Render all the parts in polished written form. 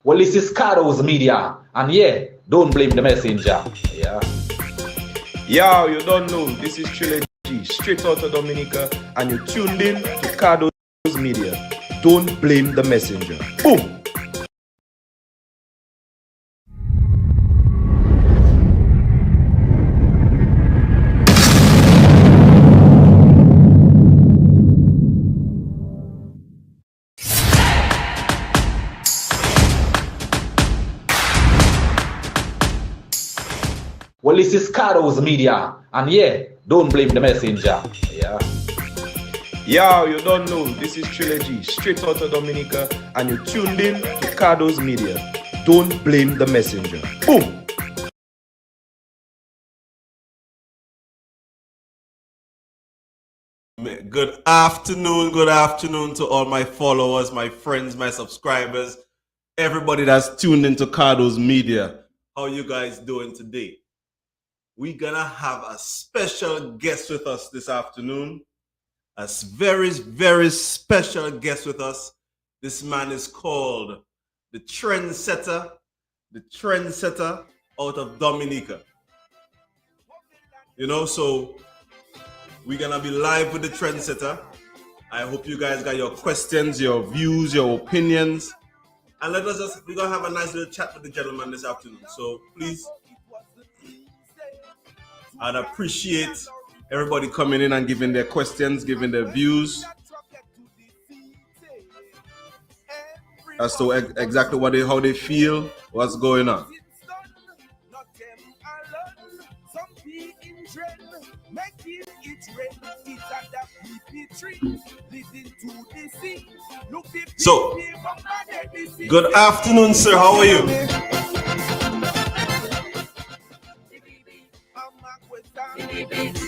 Well, this is Cardo's Media, and yeah, don't blame the messenger. Yeah. Yo, you don't know. This is Trilogy, straight out of Dominica, and you're tuned in to Cardo's Media. Don't blame the messenger. Boom! Well, this is Cardo's Media, and yeah, don't blame the messenger. Yeah. Yo, you don't know. This is Trilogy, straight out of Dominica, and you're tuned in to Cardo's Media. Don't blame the messenger. Boom! Good afternoon to all my followers, my friends, my subscribers, everybody that's tuned into Cardo's Media. How you guys doing today? We're gonna have a special guest with us this afternoon. A very, very special guest with us. This man is called the Trendsetter out of Dominica. You know, so we're gonna be live with the Trendsetter. I hope you guys got your questions, your views, your opinions. And we're gonna have a nice little chat with the gentleman this afternoon. So please, I'd appreciate everybody coming in and giving their questions, giving their views as to exactly how they feel, what's going on. So, good afternoon, sir. How are you?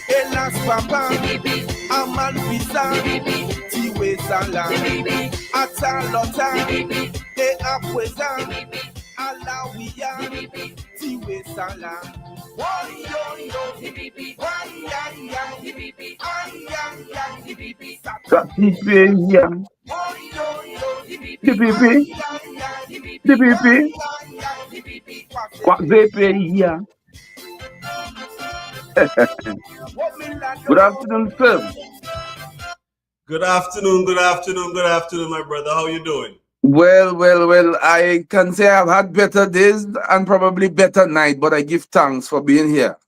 Elas papa, amal pisa, tiwe sala, atalota, e apweza, alawia, tiwe sala. Good afternoon, sir. Good afternoon, my brother. How you doing? Well. I can say I've had better days and probably better night, but I give thanks for being here.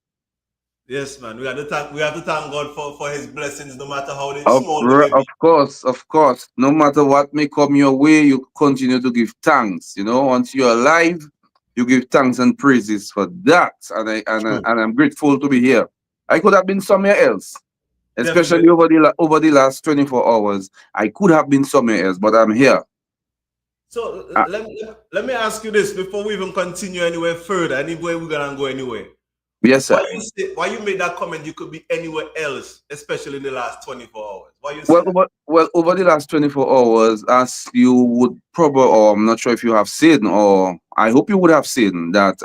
Yes, man. We have to thank God for His blessings, no matter how small they may be. Of course. No matter what may come your way, you continue to give thanks. You know, once you're alive, you give thanks and praises for that, and I'm grateful to be here. I could have been somewhere else, especially over the last 24 hours. I could have been somewhere else, but I'm here. So let me ask you this before we even continue anywhere further. Anywhere we're gonna go anywhere. Yes, sir. Why you made that comment? You could be anywhere else, especially in the last 24 hours. Why you say over the last 24 hours, as you would probably, or I'm not sure if you have seen, or I hope you would have seen that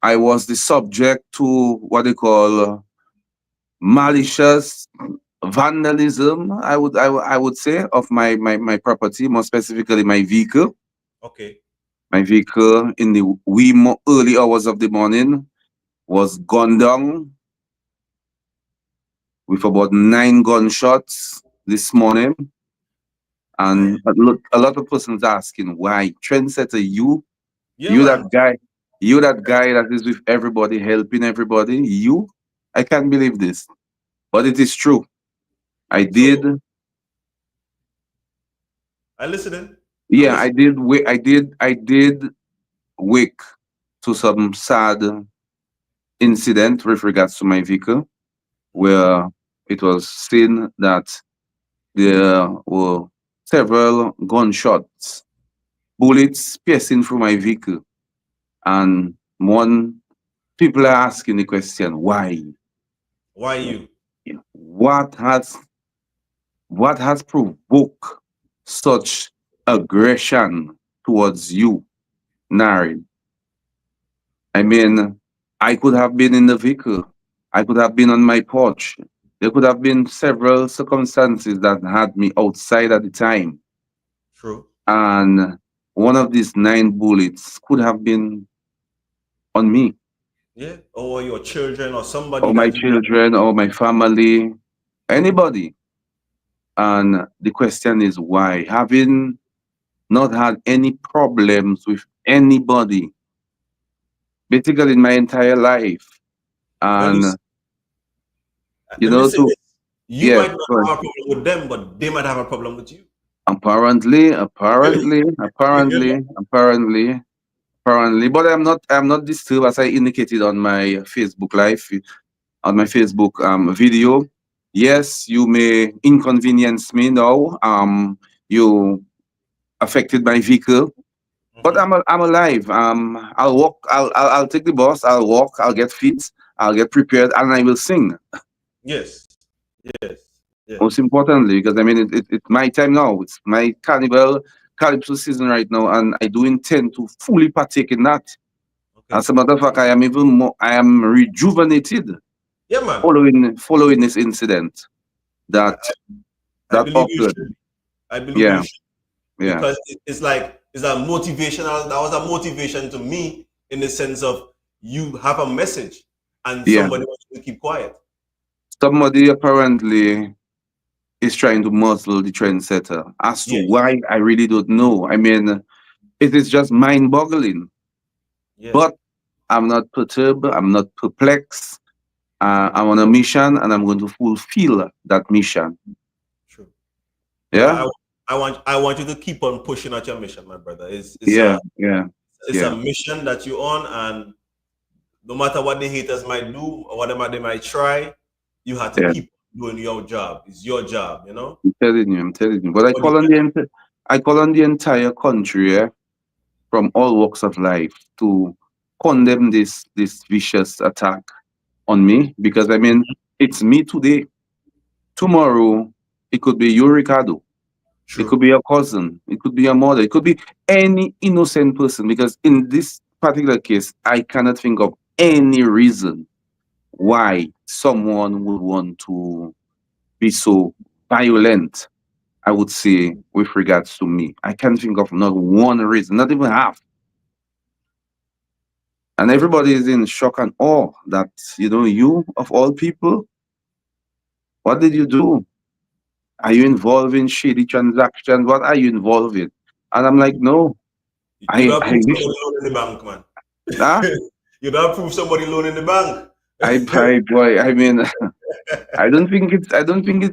I was the subject to what they call malicious vandalism. I would say of my property, more specifically my vehicle. Okay. My vehicle in the early hours of the morning was gunned down with about 9 gunshots this morning. And a lot of persons asking why. Trendsetter, that guy that is with everybody, helping everybody, I can't believe this. But it is true. I listening. Yeah, I did wake to some sad incident with regards to my vehicle, where it was seen that there were several gunshots, bullets piercing through my vehicle. And people are asking the question, why? Why you? What has provoked such aggression towards you, Nari? I mean, I could have been in the vehicle. I could have been on my porch. There could have been several circumstances that had me outside at the time. True. And one of these 9 bullets could have been on me, Yeah, or your children, or somebody or my that you love. children, or my family, anybody. And the question is why? Having not had any problems with anybody, basically in my entire life. Well, And, let me say to, this: you yeah, might not go ahead. have a problem with them, but they might have a problem with you. Apparently, apparently, but I'm not disturbed, as I indicated on my Facebook live, on my Facebook video. Yes, you may inconvenience me now. You affected my vehicle, but Mhm. I'm alive. I'll walk. I'll take the bus. I'll walk. I'll get fit. I'll get prepared, and I will sing. Yes, yes, yes. Most importantly, because I mean it's my time now. It's my carnival calypso season right now, and I do intend to fully partake in that. Okay. As a matter of fact, I am even more. I am rejuvenated Yeah, man. following this incident I, that I that believe you occurred. should. I believe you Yeah, should, yeah, because it's like it's a motivational. That was a motivation to me, in the sense of you have a message and yeah. somebody wants you to keep quiet. Somebody apparently is trying to muzzle the trendsetter. As to Yes, why, I really don't know. I mean, it is just mind-boggling. yes, But I'm not perturbed. I'm not perplexed. I'm on a mission, and I'm going to fulfill that mission. true. Yeah, I want you to keep on pushing at your mission, my brother. yeah, yeah, It's a yeah, mission that you're on, and no matter what the haters might do or whatever they might try, you have to yeah. keep doing your job. It's your job, you know. I'm telling you. But Nobody I call on the entire country, from all walks of life, to condemn this vicious attack on me, because I mean it's me today. Tomorrow it could be you, Ricardo. It could True. be your cousin. It could be your mother. It could be any innocent person. Because in this particular case, I cannot think of any reason why someone would want to be so violent, I would say, with regards to me. I can't think of not one reason, not even half. And everybody is in shock and awe that, you, of all people, what did you do? Are you involved in shady transactions? What are you involved in? And I'm like, no, You I, don't I prove wish, somebody loan in the bank, man. ah, You don't prove somebody loan in the bank. boy, I mean, I don't think it's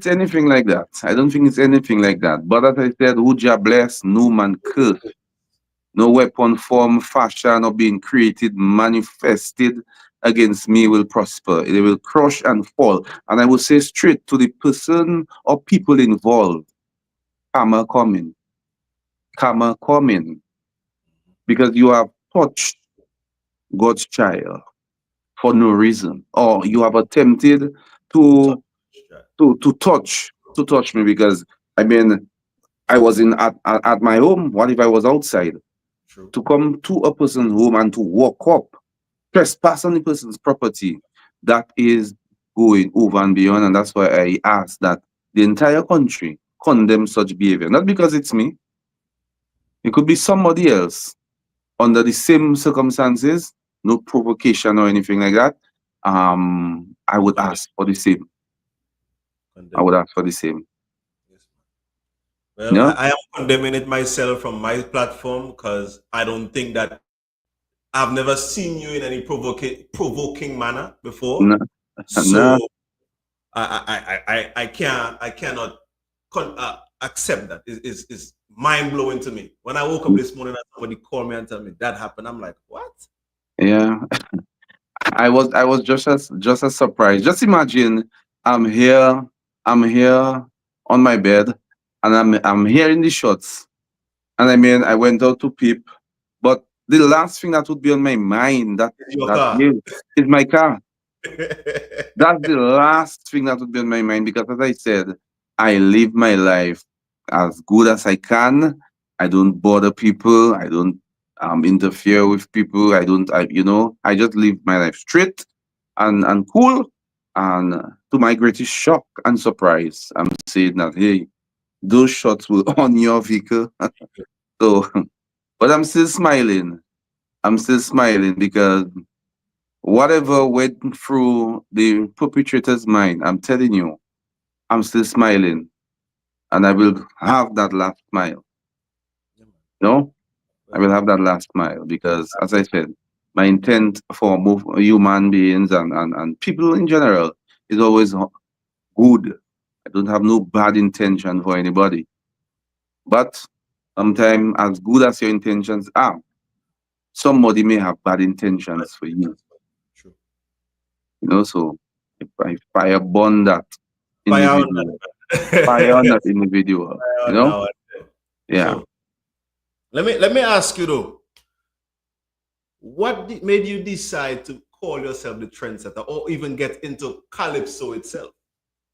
anything like that. I don't think it's anything like that. But as I said, who Jah bless, no man curse. No weapon, form, fashion, or being created, manifested against me will prosper. They will crush and fall. And I will say straight to the person or people involved, karma coming, karma coming, because you have touched God's child for no reason, or you have attempted To touch. to Yeah, to touch me, because I mean I was in at my home. What if I was outside? true. To come to a person's home and to walk up, trespass on the person's property, that is going over and beyond. And that's why I ask that the entire country condemn such behavior. Not because it's me, it could be somebody else under the same circumstances, no provocation or anything like that. I would Condemn. ask for the same. I Condemn. would ask for the same. Yes. Well, Yeah, I am condemning it myself from my platform, because I don't think that I've never seen you in any provoking manner before. no, no, So I cannot accept that. It's mind blowing to me. When I woke up this morning and somebody called me and told me that happened, I'm like, what? yeah. I was just as surprised. Just imagine I'm here, I'm here on my bed, and I'm hearing the shots. And I mean I went out to peep, but the last thing that would be on my mind Your that car. day is my car. That's the last thing that would be on my mind, because as I said, I live my life as good as I can. I don't bother people. I don't interfere with people. I just live my life straight and cool. And to my greatest shock and surprise, I'm saying that, hey, those shots were on your vehicle. So, But I'm still smiling. I'm still smiling because whatever went through the perpetrator's mind, I'm telling you, I'm still smiling. And I will have that last smile. No? I will have that last smile because, as I said, my intent for both human beings and people in general is always good. I don't have no bad intention for anybody. But sometimes, as good as your intentions are, somebody may have bad intentions for you. True. You know, so if I fire burn that Fire on individual, fire on that. that individual, Fire you on that know? one. Yeah. So let me ask you though, what made you decide to call yourself the trendsetter or even get into calypso itself?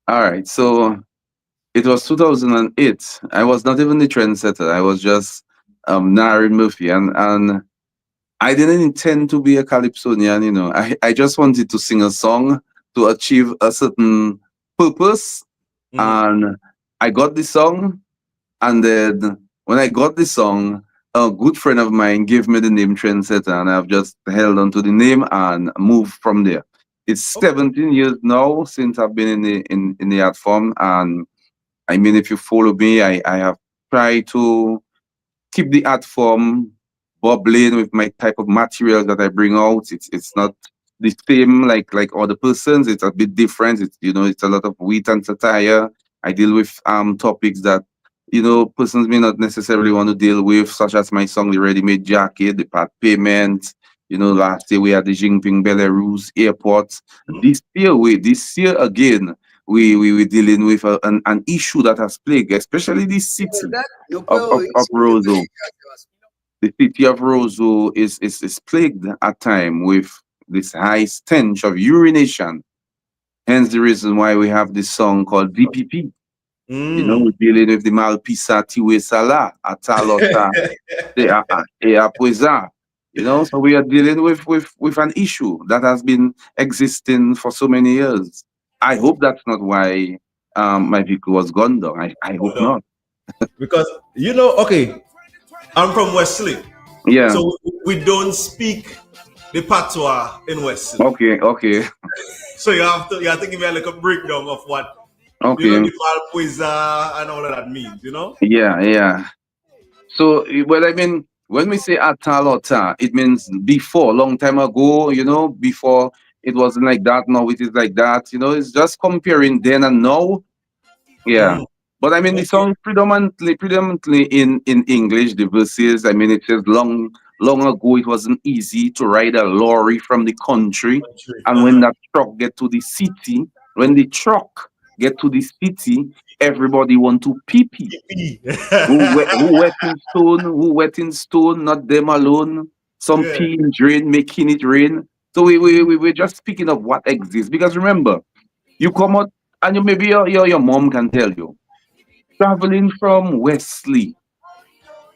All right. So it was 2008. I was not even the trendsetter. I was just Nari Murphy. And I didn't intend to be a calypsonian, you know. I just wanted to sing a song to achieve a certain purpose. Mhm. And I got the song. And then when I got the song, a good friend of mine gave me the name Trendsetter, and I've just held on to the name and moved from there. It's Okay. 17 years now since I've been in the art form, and I mean, if you follow me, I have tried to keep the art form bubbling with my type of material that I bring out. It's not the same like other persons. It's a bit different. It's it's a lot of wit and satire. I deal with topics that persons may not necessarily want to deal with, such as my song, The Ready Made Jacket, the part payment. Last year we had the Jinping Belarus airport. This year again, we dealing with an issue that has plagued, especially this city of Roseau. The city of Roseau is plagued at time with this high stench of urination. Hence the reason why we have this song called DPP. We're Mm. dealing with the Malpisa Tiwe Sala, Atalota, Eapweza. So we are dealing with an issue that has been existing for so many years. I hope that's not why my vehicle was gone down. I hope Hold on. not. Because okay, I'm from Wesley. Yeah. So we don't speak the patois in Wesley. Okay. So you have to give me like a breakdown of what Okay. the Valpoisa and all of that means. Yeah. So, well, I mean, when we say Atalota, it means before, long time ago, before it wasn't like that, now it is like that, it's just comparing then and now. Yeah. Mm. But I mean, the Okay. song predominantly in English, the verses, I mean, it says long ago, it wasn't easy to ride a lorry from the country. Country. And when that truck get to the city, when the truck get to the city, everybody want to pee. Who wet in stone, not them alone. Some Yeah. pee in drain, making it rain. So we're just speaking of what exists. Because remember, you come out and maybe your mom can tell you, traveling from Wesley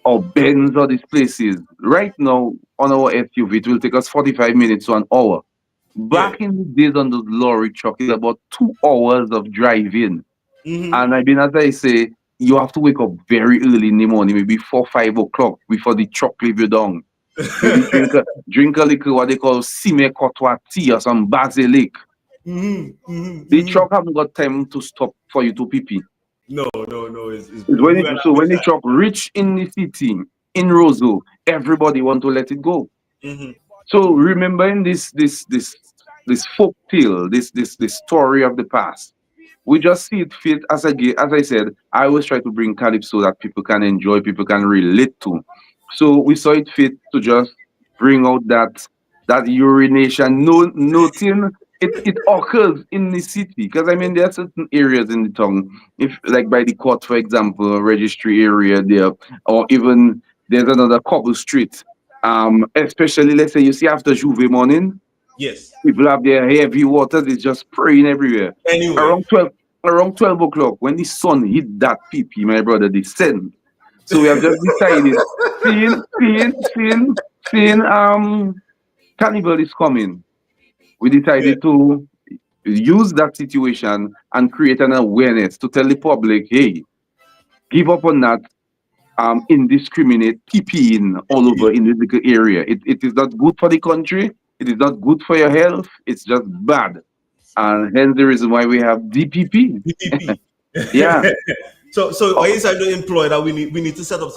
or Benz or these places, right now on our SUV, it will take us 45 minutes to an hour. Yeah. Back in the days on the lorry truck, it's about 2 hours of driving. Mm-hmm. And I mean, as I say, you have to wake up very early in the morning, maybe 4, 5 o'clock before the truck leave you down. Maybe drink a little what they call sime kotwa tea or some basilic. The truck haven't got time to stop for you to pee pee. No. It's It's we are so not with when the that. truck reach in the city, in Roseau, everybody want to let it go. Mm-hmm. So remembering this folk tale, this story of the past, we just see it fit as I said, I always try to bring calypso that people can enjoy, people can relate to. So we saw it fit to just bring out that urination. No, nothing. It occurs in the city because I mean there are certain areas in the town. If like by the court, for example, registry area there, or even there's another cobble street. Especially let's say you see after Juve morning, Yes. people have their heavy waters, it's just spraying everywhere. Anyway. Around 12 o'clock, when the sun hit that PP, my brother, the sun. So we have just decided, seeing carnival is coming. We Yeah. decided to use that situation and create an awareness to tell the public, hey, give up on that. indiscriminate peeing all over in the little area. It is not good for the country. It is not good for your health. It's just bad. And hence the reason why we have DPP. DPP. Yeah. So I Oh, inside to employ that we need to set up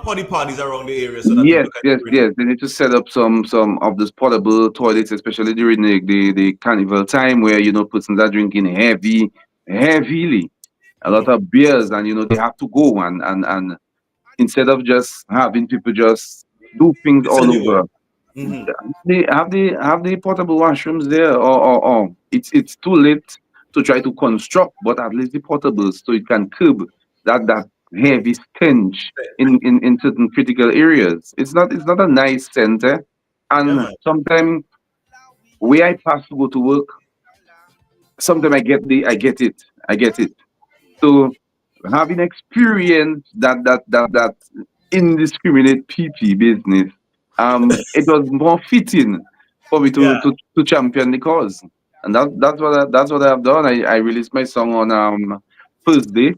potty parties around the area so that yes, people can yes, urine. yes. They need to set up some of those portable toilets, especially during the carnival time where persons are drinking heavily, a lot of beers, and they have to go and instead of just having people just do things It's all anywhere. over. Hmm. They have the portable washrooms there, or it's too late to try to construct, but at least the portables so it can curb that heavy stench in certain critical areas. It's not a nice center, Yeah, and man. sometimes where I pass to go to work, sometimes I get it. So having experienced that indiscriminate PP business, it was more fitting for me Yeah. to champion the cause, and that's what I've done. I released my song on first day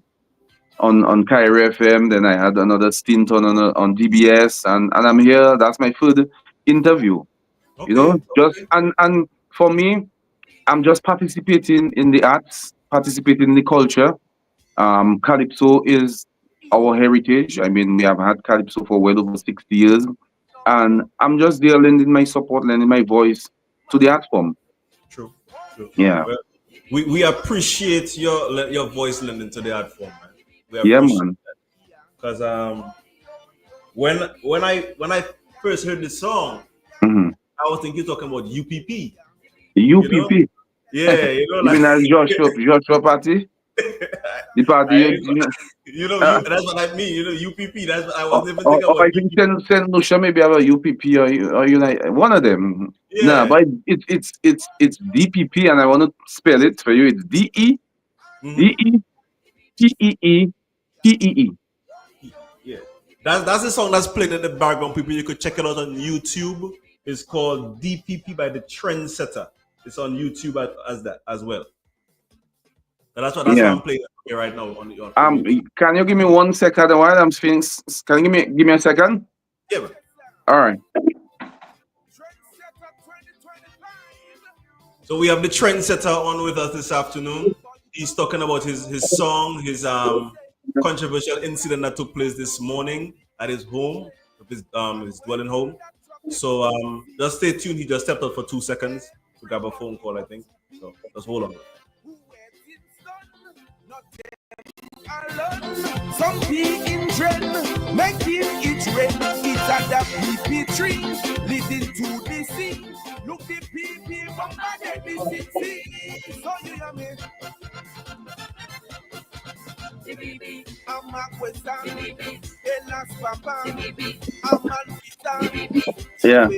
on Kyrie FM. Then I had another stint on DBS, and I'm here. That's my third interview. Okay. Just Okay. and for me, I'm just participating in the arts, participating in the culture. Calypso is our heritage. I mean, we have had Calypso for well over 60 years. And I'm just there lending my support, lending my voice to the art form. True. True. Yeah. Well, we appreciate your voice lending to the art form, man. We Yeah, appreciate man. that because when I first heard the song, Hmm. I was thinking talking about UPP. You know? UPP. Yeah. You Like mean as Joshua party? The party, I, you know. you Uh, that's what I mean. UPP. That's what I or, wasn't even or, thinking or about I think UPP. Saint Lucia maybe have a UPP or Unite, one of them. Nah, Yeah. but it's DPP, and I want to spell it for you. It's Hmm. DEPEEPEE. Yeah. That's the song that's playing in the background. People, you could check it out on YouTube. It's called DPP by the Trendsetter. It's on YouTube as that as well. And that's what Yeah. I'm playing here right now from YouTube. Can you give me 1 second while I'm feeling? Can you give me a second? Yeah, man. All right. So we have the Trendsetter on with us this afternoon. He's talking about his song, his controversial incident that took place this morning at his home, his dwelling home. So just stay tuned. He just stepped out for 2 seconds to grab a phone call, I think. So just hold on. Some be in dread, making it red. It's at the PP tree, leading to the sea. Look the PP from the city. So you hear me? I'm a question, Elas Papa, I'm Yeah.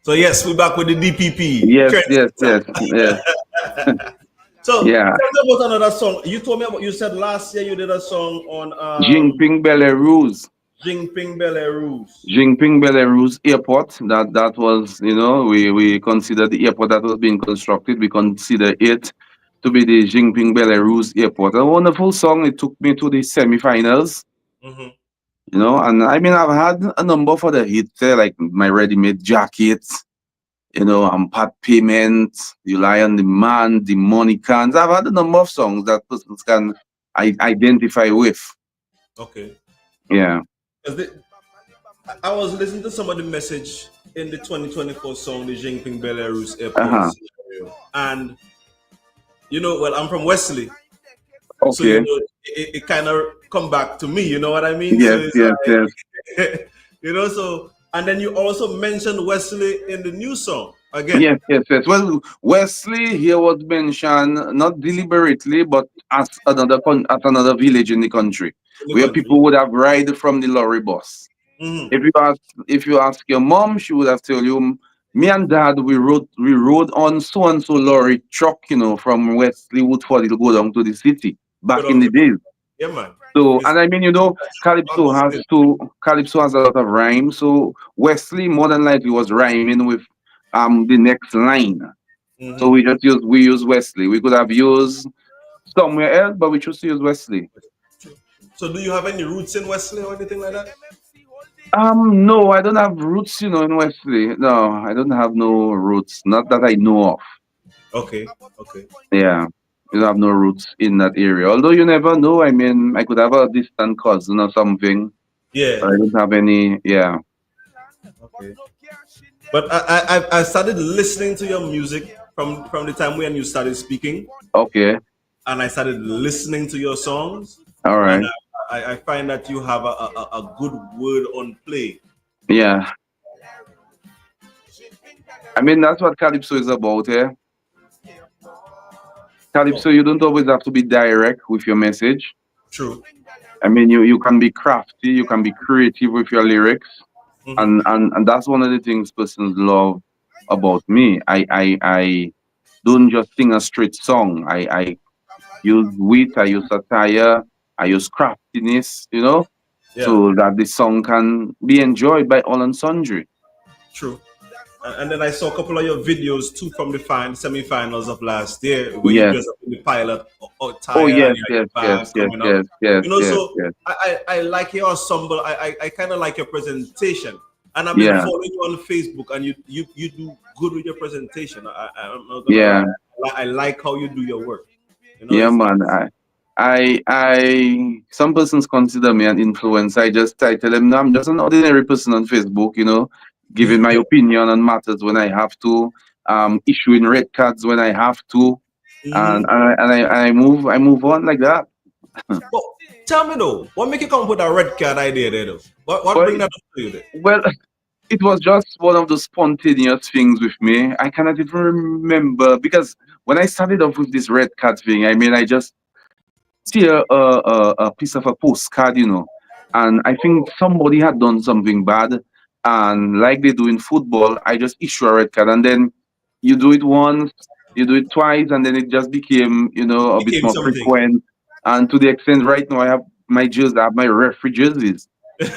So yes, we're back with the DPP. Yes. Yes. Yes. Yes. So Yeah. tell me about another song. You told me about. You said last year you did a song on Jinping Belarus. Jinping Belarus. Jinping Belarus airport. That was, we consider the airport that was being constructed. We consider it to be the Jinping Belarus airport. A wonderful song. It took me to the semifinals. Mm-hmm. And I mean, I've had a number for the hits there, like my ready-made jackets. Part payment, you lie on the man, the money cans. I've had a number of songs that persons can identify with. Okay. Yeah. I was listening to some of the message in the 2024 song, the Jinping Belarus airport Uh-huh. scenario. And well, I'm from Wesley. So Okay. it kind of come back to me, you know what I mean? So Yes, it's yes, like, yes. so and then you also mentioned Wesley in the new song again. Yes, yes, yes. Well, Wesley here was mentioned not deliberately, but as another village in the country In the where country. people would have ride from the lorry bus. Mm-hmm. If you ask your mom, she would have told you, me and dad we rode on so and so lorry truck, from Wesley Woodford to go down to the city Go back in down the to days. yeah, man. So, It's and I mean, almost Calypso has a lot of rhyme. So Wesley more than likely was rhyming with the next line. So mm-hmm. we use Wesley. We could have used somewhere else, but we choose to use Wesley. So do you have any roots in Wesley or anything like that? No, I don't have roots, in Wesley. No, I don't have no roots. Not that I know of. Okay, okay. Yeah, you don't have no roots in that area. Although you never know. I mean, I could have a distant cousin or something, Yeah, but I don't have any. Yeah. okay. But I started listening to your music from the time when you started speaking, Okay. and I started listening to your songs, All and right. I find that you have a good word on play. Yeah. I mean, that's what Calypso is about, eh? Oh, Calypso, you don't always have to be direct with your message. true. I mean, you can be crafty, you can be creative with your lyrics, Hmm. and that's one of the things persons love about me. I don't just sing a straight song. I use wit, I use satire, I use craftiness, Yeah, so that the song can be enjoyed by all and sundry. true. And then I saw a couple of your videos too from the semi-finals of last year, where you Yes. dressed up in the pilot or Oh tire and yes, you had yes, your yes, bags yes, coming up. yes, yes, You know, yes, so yes. I like your ensemble. I kind of like your presentation, and I've been Yeah, following you on Facebook, and you do good with your presentation. I'm not gonna lie. yeah. I like how you do your work. You know, Yeah, it's man. Some persons consider me an influencer. I tell them, no, I'm just an ordinary person on Facebook, giving my opinion on matters when I have to, issuing red cards when I have to, hmm. I move on like that. But tell me though, what make you come up with a red card idea there though? What Well, bring that up to you there? well, it was just one of those spontaneous things with me. I cannot even remember because when I started off with this red card thing, I mean, I just see a piece of a postcard, and I think somebody had done something bad, and like they do in football, I just issue a red card, and then you do it once, you do it twice, and then it just became, a bit Became more something. frequent, and to the extent right now I have my jerseys, I have my referee jerseys,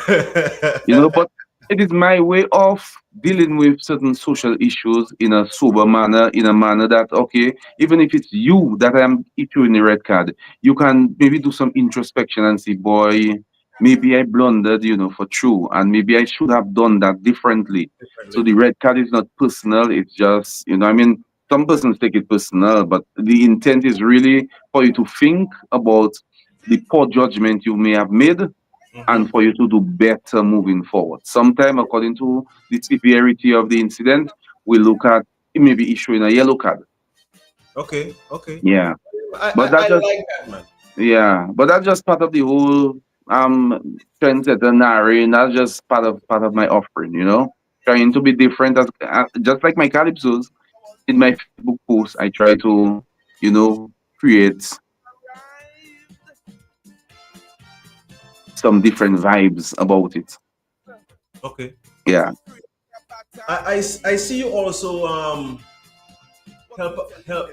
but it is my way of dealing with certain social issues in a sober manner, in a manner that, okay, even if it's you that I'm issuing the red card, you can maybe do some introspection and say, boy, maybe I blundered, for true, and maybe I should have done that differently. So Differently. the red card is not personal, it's just, I mean, some persons take it personal, but the intent is really for you to think about the poor judgment you may have made Hmm. and for you to do better moving forward. Sometime, according to the severity of the incident, we look at maybe issuing a yellow card. Okay, okay. Yeah, but I that just like that, man. yeah, but that's just part of the whole trendsetter narrating. That's just part of my offering. Trying to be different as just like my calypsos in my Facebook post. I try to create some different vibes about it. Okay. Yeah. I see you also help.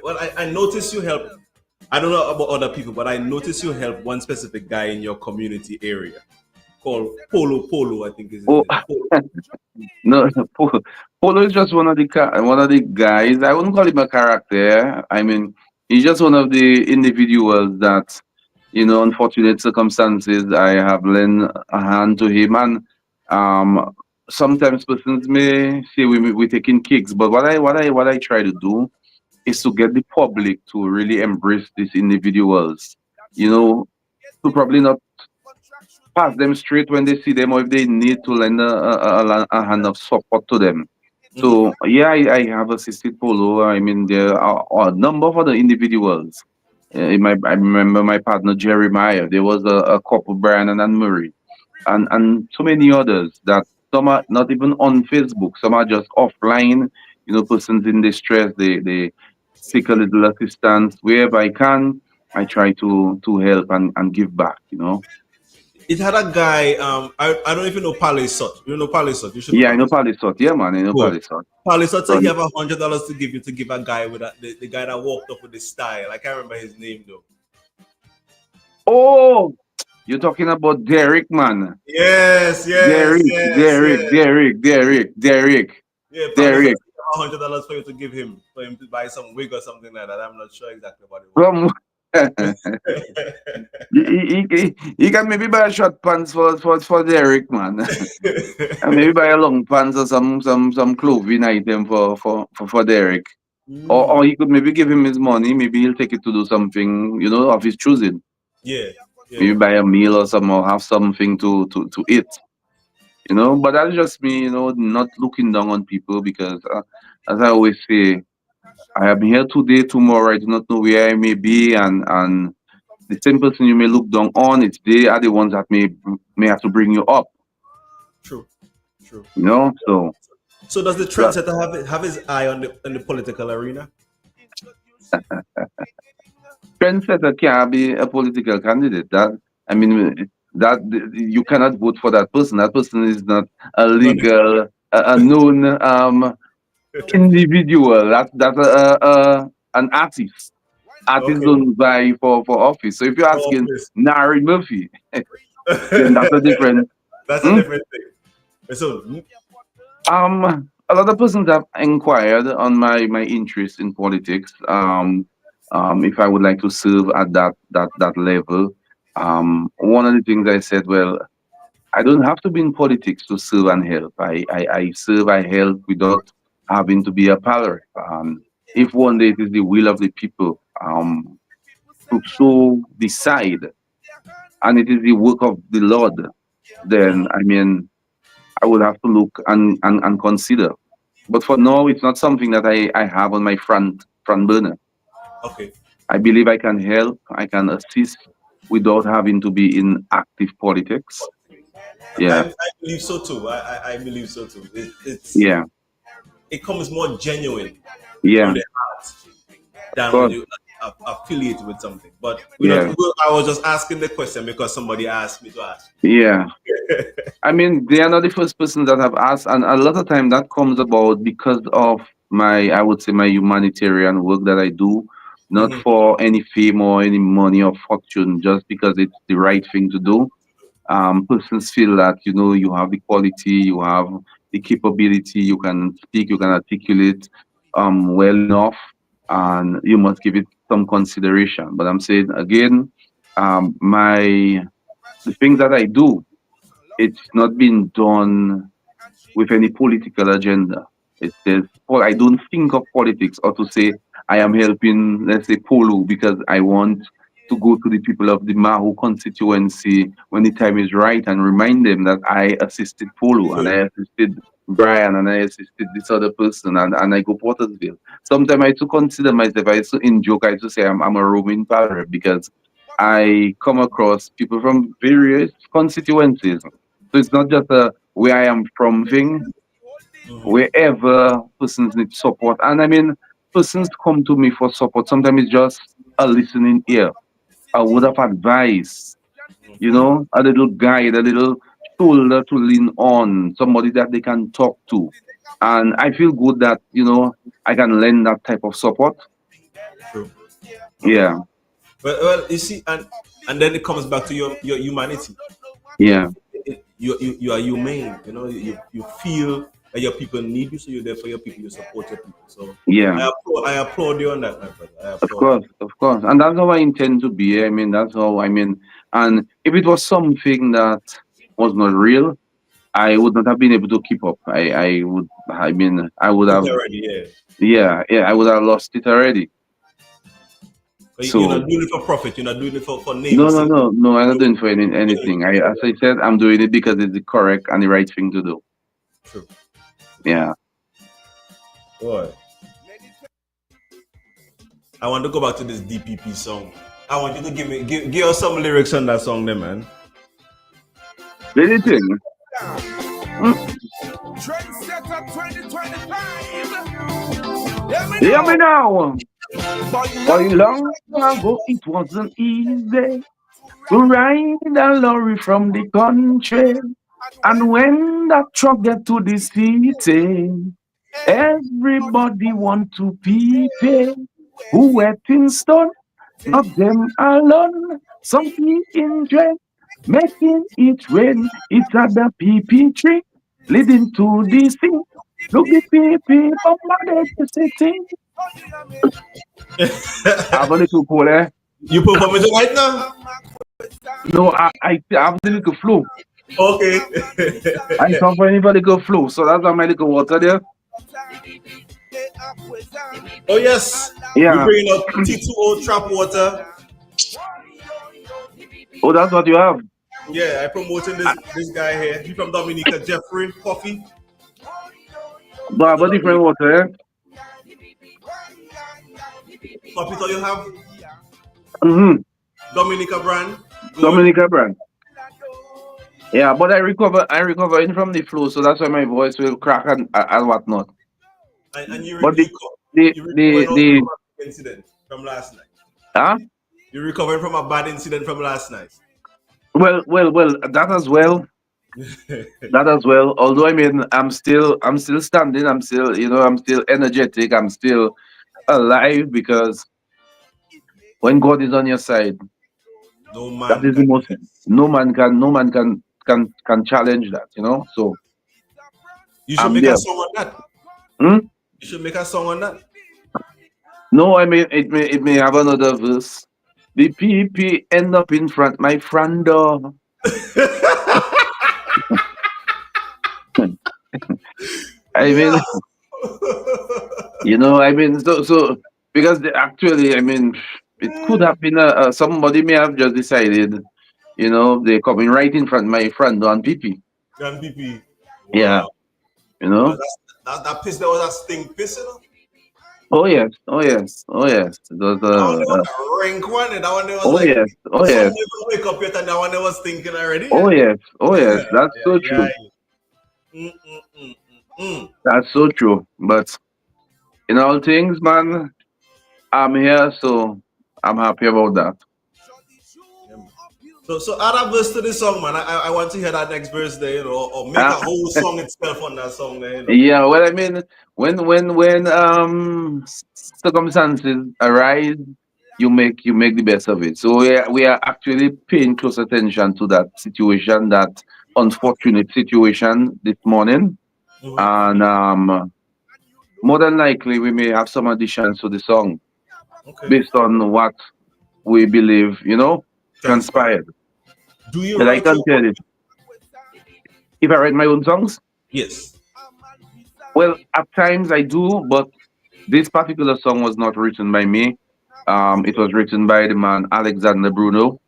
Well, I notice you help. I don't know about other people, but I notice you help one specific guy in your community area called Polo. I think is his Oh, name. Polo. no, Polo is just one of the guys. I wouldn't call him a character. I mean, he's just one of the individuals that, unfortunate circumstances, I have lent a hand to him. And um, sometimes persons may say we taking kicks, but what I try to do is to get the public to really embrace these individuals. You know, to probably not pass them straight when they see them or if they need to lend a hand of support to them. Hmm. So yeah, I have assisted Polo. I mean, there are a number of other individuals. I remember my partner Jeremiah. There was a couple, Brian and Anne Murray, and so many others that some are not even on Facebook. Some are just offline. Persons in distress. They seek a little assistance wherever I can. I try to help and give back. It had a guy. I don't even know Palisot. You know Palisot. You should know Yeah, I know Palisot. Palisot. Yeah, man, I know Good. Palisot. Palisot So, said he have $100 to give you to give a guy with the guy that walked up with the style. I can't remember his name though. oh, you're talking about Derek, man. Yes, yes, Derek, yes, Derek, yes. Derek, Derek, Derek, Yeah, Palisot Derek. said $100 for you to give him for him to buy some wig or something like that. I'm not sure exactly what it was. From He can maybe buy short pants for Derek, man. And maybe buy a long pants or some clothing item for Derek. Or he could maybe give him his money. Maybe he'll take it to do something, of his choosing. Yeah, Maybe yeah. buy a meal or have something to eat. But that's just me, not looking down on people because, as I always say, I am here today, tomorrow I do not know where I may be, and the same person you may look down on, they are the ones that may have to bring you up. True, true. So So does the that, trendsetter have his eye on the political arena? Trendsetter can't be a political candidate. I mean, that you cannot vote for that person. That person is not a Not legal, a known individual. That's an artist. Artists okay. don't vie for office. So if you're Oh, asking please. Nari Murphy, then that's a different. That's a Hmm? different thing. So A lot of persons have inquired on my interest in politics. If I would like to serve at that level. One of the things I said, well, I don't have to be in politics to serve and help. I serve, I help without having to be a power. If one day it is the will of the people to so decide, and it is the work of the Lord, then I mean I would have to look and consider. But for now, it's not something that I have on my front burner. okay. I believe I can help, I can assist without having to be in active politics. Yeah, I believe so too. I believe so too. yeah, It comes more genuine yeah, from of the heart than when course, you affiliate with something. But yeah, I was just asking the question because somebody asked me to ask. yeah. I mean, they are not the first person that have asked, and a lot of time that comes about because of I would say, my humanitarian work that I do, not Mhm. for any fame or any money or fortune, just because it's the right thing to do. Persons feel that you have the quality, you have the capability, you can speak, you can articulate well enough, and you must give it some consideration. But I'm saying again, my the things that I do, it's not been done with any political agenda. It says, well, I don't think of politics or to say I am helping, let's say, Polu because I want to go to the people of the Mahu constituency when the time is right and remind them that I assisted Polu and True. I assisted Brian and I assisted this other person and I go Pottersville. Sometimes I used to consider myself, I used to in joke, I used to say I'm a roaming parrot because I come across people from various constituencies. So it's not just a where I am from thing, wherever persons need support. And I mean, persons come to me for support. Sometimes it's just a listening ear, a word of advice, a little guide, a little shoulder to lean on, somebody that they can talk to. And I feel good that, I can lend that type of support. True. Okay. Yeah, Well, you see, and then it comes back to your humanity. yeah, You are humane. You feel that your people need you, so you're there for your people. You support your people. So yeah. I applaud you on that, my brother. I Of applaud course, of course. And that's how I intend to be. I mean, that's how I mean. And if it was something that was not real, I would not have been able to keep up. I would it have, already. Yeah. yeah, I would have lost it already. But you're So, not doing it for profit. You're not doing it for no, name's no, sake. no, no, I'm not You doing for anything. As I said, I'm doing it because it's the correct and the right thing to do. True. Yeah. Boy, I want to go back to this DPP song. I want you to give us some lyrics on that song, there, man. Anything. Mm. Trendsetter 2025. Let me Hear me know. now. But For long long ago, it wasn't easy to ride a lorry from the country. And when that truck get to the city, everybody want to people who wet in stone, not them alone. Some in dread, making it rain. It's at the PP tree, leading to the sea. Look the PP bombarded the city. I have a little cool, eh? You performing it right now? No, I have the little flow. Okay. I come for anybody little flow. So that's why my little water there. Oh yes, we Yeah. bringing out T2O trap water. Oh, that's what you have. Yeah, I promoting this guy here. He from Dominica, Jeffrey Coffee. But different water, eh? Coffee, so you have Mm-hmm. Dominica brand. Good. Dominica brand. Yeah, but I recover in from the flu, so that's why my voice will crack and whatnot. And But you recovering also the from an incident from last night. huh? You recovering from a bad incident from last night. Well, that as well. That as well. Although I mean I'm still standing, I'm still I'm still energetic, I'm still alive because when God is on your side, No that man is the can most test. no man can challenge that. So You should I'm make a there. song on that. Hmm? You should make a song on that. No, I mean it may have another verse. The PP end up in front my front door. I Yeah. mean, I mean, so because actually, I mean, it could have been somebody may have just decided, they're coming right in front my front door on PP. Grand PP. Yeah, Wow. you Well, know. that piss, that was a stink piss, you know. Oh yes, oh yes, oh yes. That one there was a rank one, and that one there was Oh like yes, oh the sun yes, never wake up yet, and that one there was thinking already. oh Yeah. yes, oh yes. That's Yeah, so yeah. true. Mm, mm, mm, mm, That's so true. But in all things, man, I'm here, so I'm happy about that. mm. So add a verse to this song, man. I want to hear that next verse there, or make a Uh, whole song itself on that song there. Yeah, well, I mean, when circumstances arise, you make the best of it. So we are actually paying close attention to that situation, that unfortunate situation this morning, Mm-hmm. and more than likely we may have some additions to the song Okay. based on what we believe, Transpire. transpired. Do you But I write can your tell you, if I write my own songs, Yes. well, at times I do, but this particular song was not written by me. It was written by the man Alexander Bruno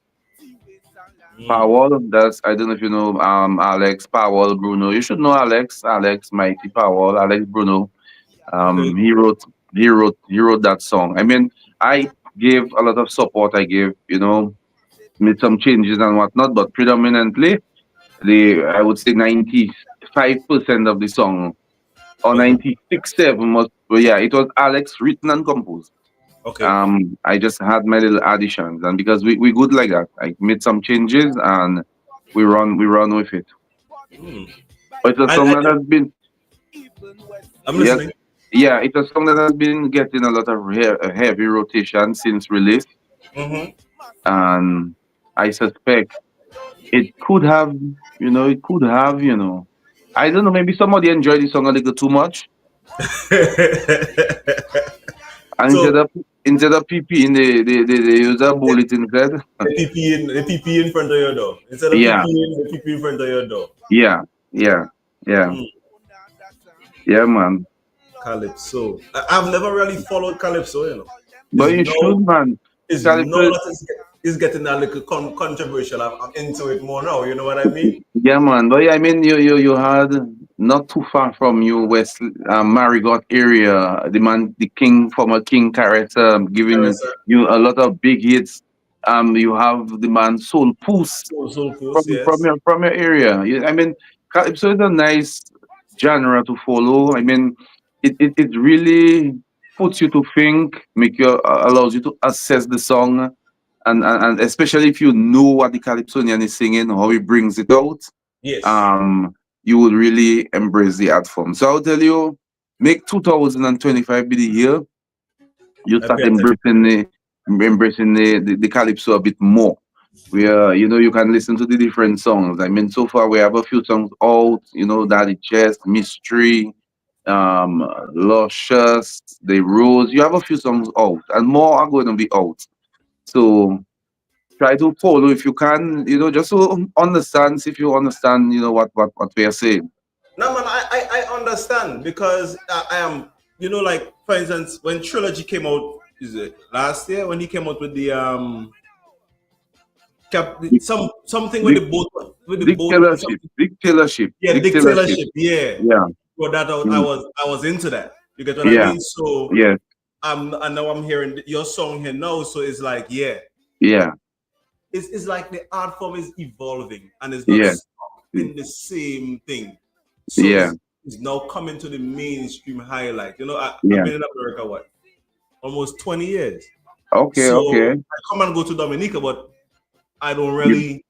Mm. Powell. That's I don't know if you know Alex Powell Bruno. You should know Alex Mighty Powell, Alex Bruno. Okay. He wrote that song. I mean, I gave a lot of support. I gave made some changes and whatnot, but predominantly the I would say 95% of the song, or Okay. 96.7 was, well, yeah, it was Alex written and composed. Okay. I just had my little additions, and because we good like that, I made some changes and we run with it. Mm. But it's a And, song and that has been, I'm yes, listening. yeah, it's a song that has been getting a lot of heavy rotation since release, Mm-hmm. and I suspect it could have, I don't know, maybe somebody enjoyed the song a little too much, and So instead of PP in they use a bullet instead. the PP in front of your door instead of PP Yeah, in the PP in front of your door. yeah, yeah, yeah, Mm. yeah, man. Calypso. I've never really followed Calypso. But Is you should, no man. is no Calypso, that is getting a little controversial. I'm into it more now. You know what I mean? yeah, man. But yeah, I mean, you had not too far from you, West Marigot area, the man, the king, former king character, giving Caressa. you a lot of big hits. You have the man Soul Poos Soul from Post, from yes. your from your area. I mean, Calypso is a nice genre to follow. I mean, it really puts you to think, allows you to assess the song, and especially if you know what the calypsonian is singing, how he brings it out, Yes. um, you would really embrace the art form. So I'll tell you, make 2025 be the year you I start pay attention. embracing the calypso a bit more. Where you can listen to the different songs. I mean, so far we have a few songs out. Daddy Chest, Mystery, Luscious, The Rose. You have a few songs out, and more are going to be out. So try to follow if you can, just to understand, if you understand, what we are saying. No, man, I understand because I am, like for instance, when Trilogy came out, is it last year when he came out with the Dic- something with dic- the boat Dictatorship, something, dictatorship, yeah, dictatorship. dictatorship, yeah. Yeah, For that mm, I was into that. You get what I yeah, mean? So yeah, I know I'm hearing your song here now, so it's like yeah, yeah, it's like the art form is evolving and it's not yeah, stuck in the same thing. So yeah, it's now coming to the mainstream highlight. I've yeah. been in America what almost 20 years. Okay, So okay. I come and go to Dominica, but I don't You- really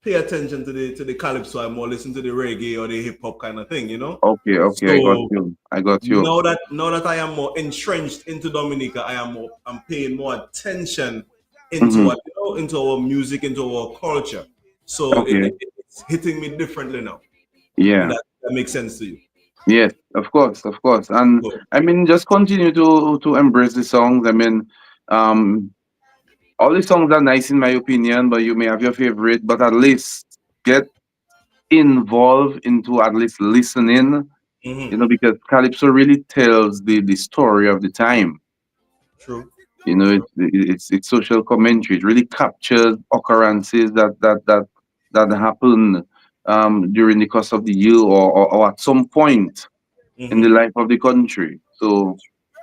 pay attention to the calypso. I more listen to the reggae or the hip hop kind of thing. Okay, okay. I got So you. I got you. now that I am more entrenched into Dominica, I'm paying more attention into Hmm. into our music, into our culture. So Okay. it's hitting me differently now. If Yeah. that makes sense to you. Yes, of course, of course. And So, I mean, just continue to embrace the songs. I mean, um, all the songs are nice in my opinion, but you may have your favorite. But at least get involved into at least listening. mhm, Because calypso really tells the story of the time. true, It's true. it's social commentary. It really captures occurrences that happen during the course of the year, or at some point in the Hmm. life of the country. So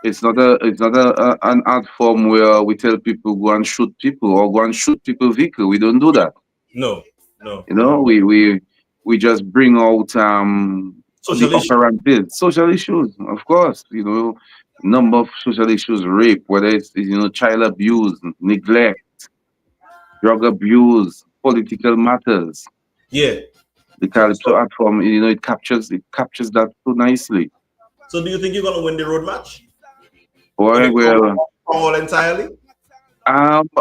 it's not an art form where we tell people go and shoot people or go and shoot people vehicle. We don't do that. No, no, You know, no. we just bring out the Social issue. occurrences, social issues, of course. Number of social issues, rape, whether it's child abuse, neglect, drug abuse, political matters. Yeah. The So, calypso so, art form, it captures that so nicely. so do you think you're gonna win the road match? When Well, it comes well, all entirely?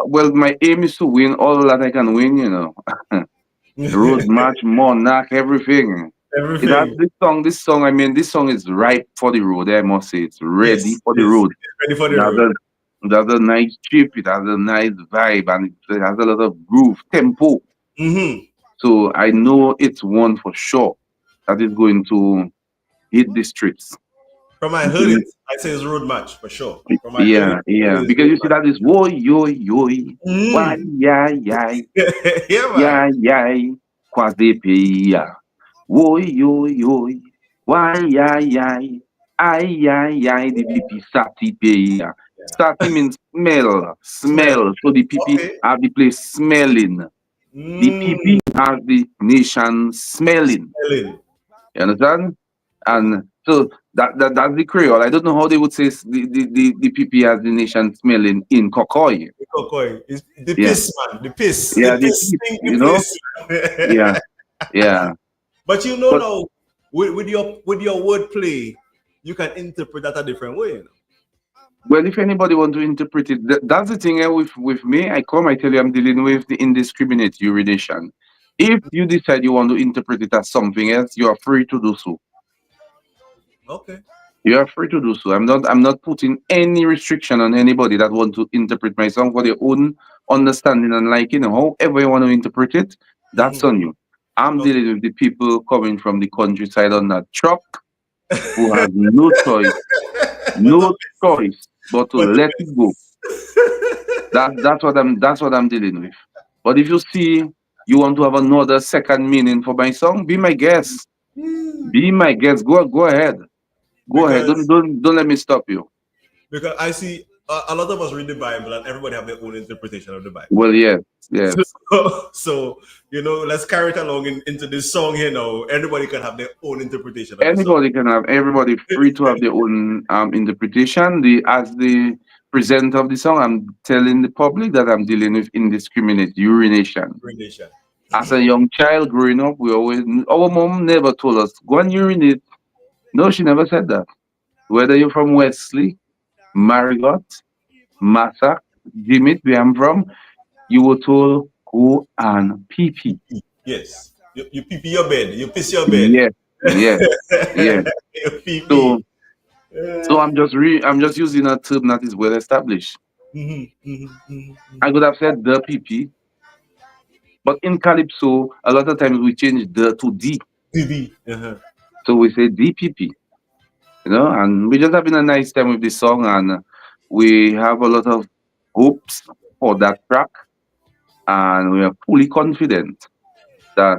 well, my aim is to win all that I can win. Road match, monarch, everything. It has Everything. this song, I mean, this song is ripe for the road, I must say. It's ready Yes, for the yes. road. It's ready for It the has road. a nice chip, it has a nice vibe, and it has a lot of groove, tempo. Hmm. So I know it's one for sure that is going to hit the streets. From I It's heard going it, I say it's road match for sure. From I heard Yeah, it yeah. is Because road you see match. that is woy, yo, yo, why, Mm. yeah, yeah, Yeah, man. yeah, yeah, quase peia. Oi, oi, oi. Why, ai, ai, the PP sati peia. Sati means smell, Smell. smell. So the PP Okay. have the place smelling. The PP Mm. have the nation smelling. Smelling. You understand? And so that's the Creole. I don't know how they would say the PP has the nation smelling in Kokoy. Kokoi. It's the Yeah, piss, man. The piss. The yeah, the piss PP, stinky place. Yeah, yeah. But But now, with your wordplay, you can interpret that a different way. well, if anybody want to interpret it, that's the thing. With me, I tell you, I'm dealing with the indiscriminate urination. If you decide you want to interpret it as something else, you are free to do so. Okay. You are free to do so. I'm not putting any restriction on anybody that want to interpret my song for their own understanding and liking. However you want to interpret it, that's Hmm. on you. I'm Okay. dealing with the people coming from the countryside on that truck who has no choice, But the no choice but to but the let it go. That's what I'm dealing with. But if you see you want to have another second meaning for my song, be my guest. Be my guest. Go ahead. Go ahead. Don't because don't don't let me stop you. because I see a lot of us read the Bible and everybody have their own interpretation of the Bible. Well, yes, yes. So let's carry it along into this song here now. Everybody can have their own interpretation of the song. Anybody can have everybody free to have their own interpretation. The presenter of the song, I'm telling the public that I'm dealing with indiscriminate urination. Nation. As a young child growing up, our mom never told us go and urinate. No, she never said that. Whether you're from Wesley, Marigot, Massac, Dimit, where I'm from, you were told go and pee pee. Yes. You pee pee your bed. You piss your bed. Yes, yes, yes. You pee So pee. so I'm just using a term that is well established. I could have said the PP, but in calypso, a lot of times we change the to D. TV. Uh-huh. So we say DPP, and we're just having a nice time with this song, and we have a lot of hopes for that track, and we are fully confident that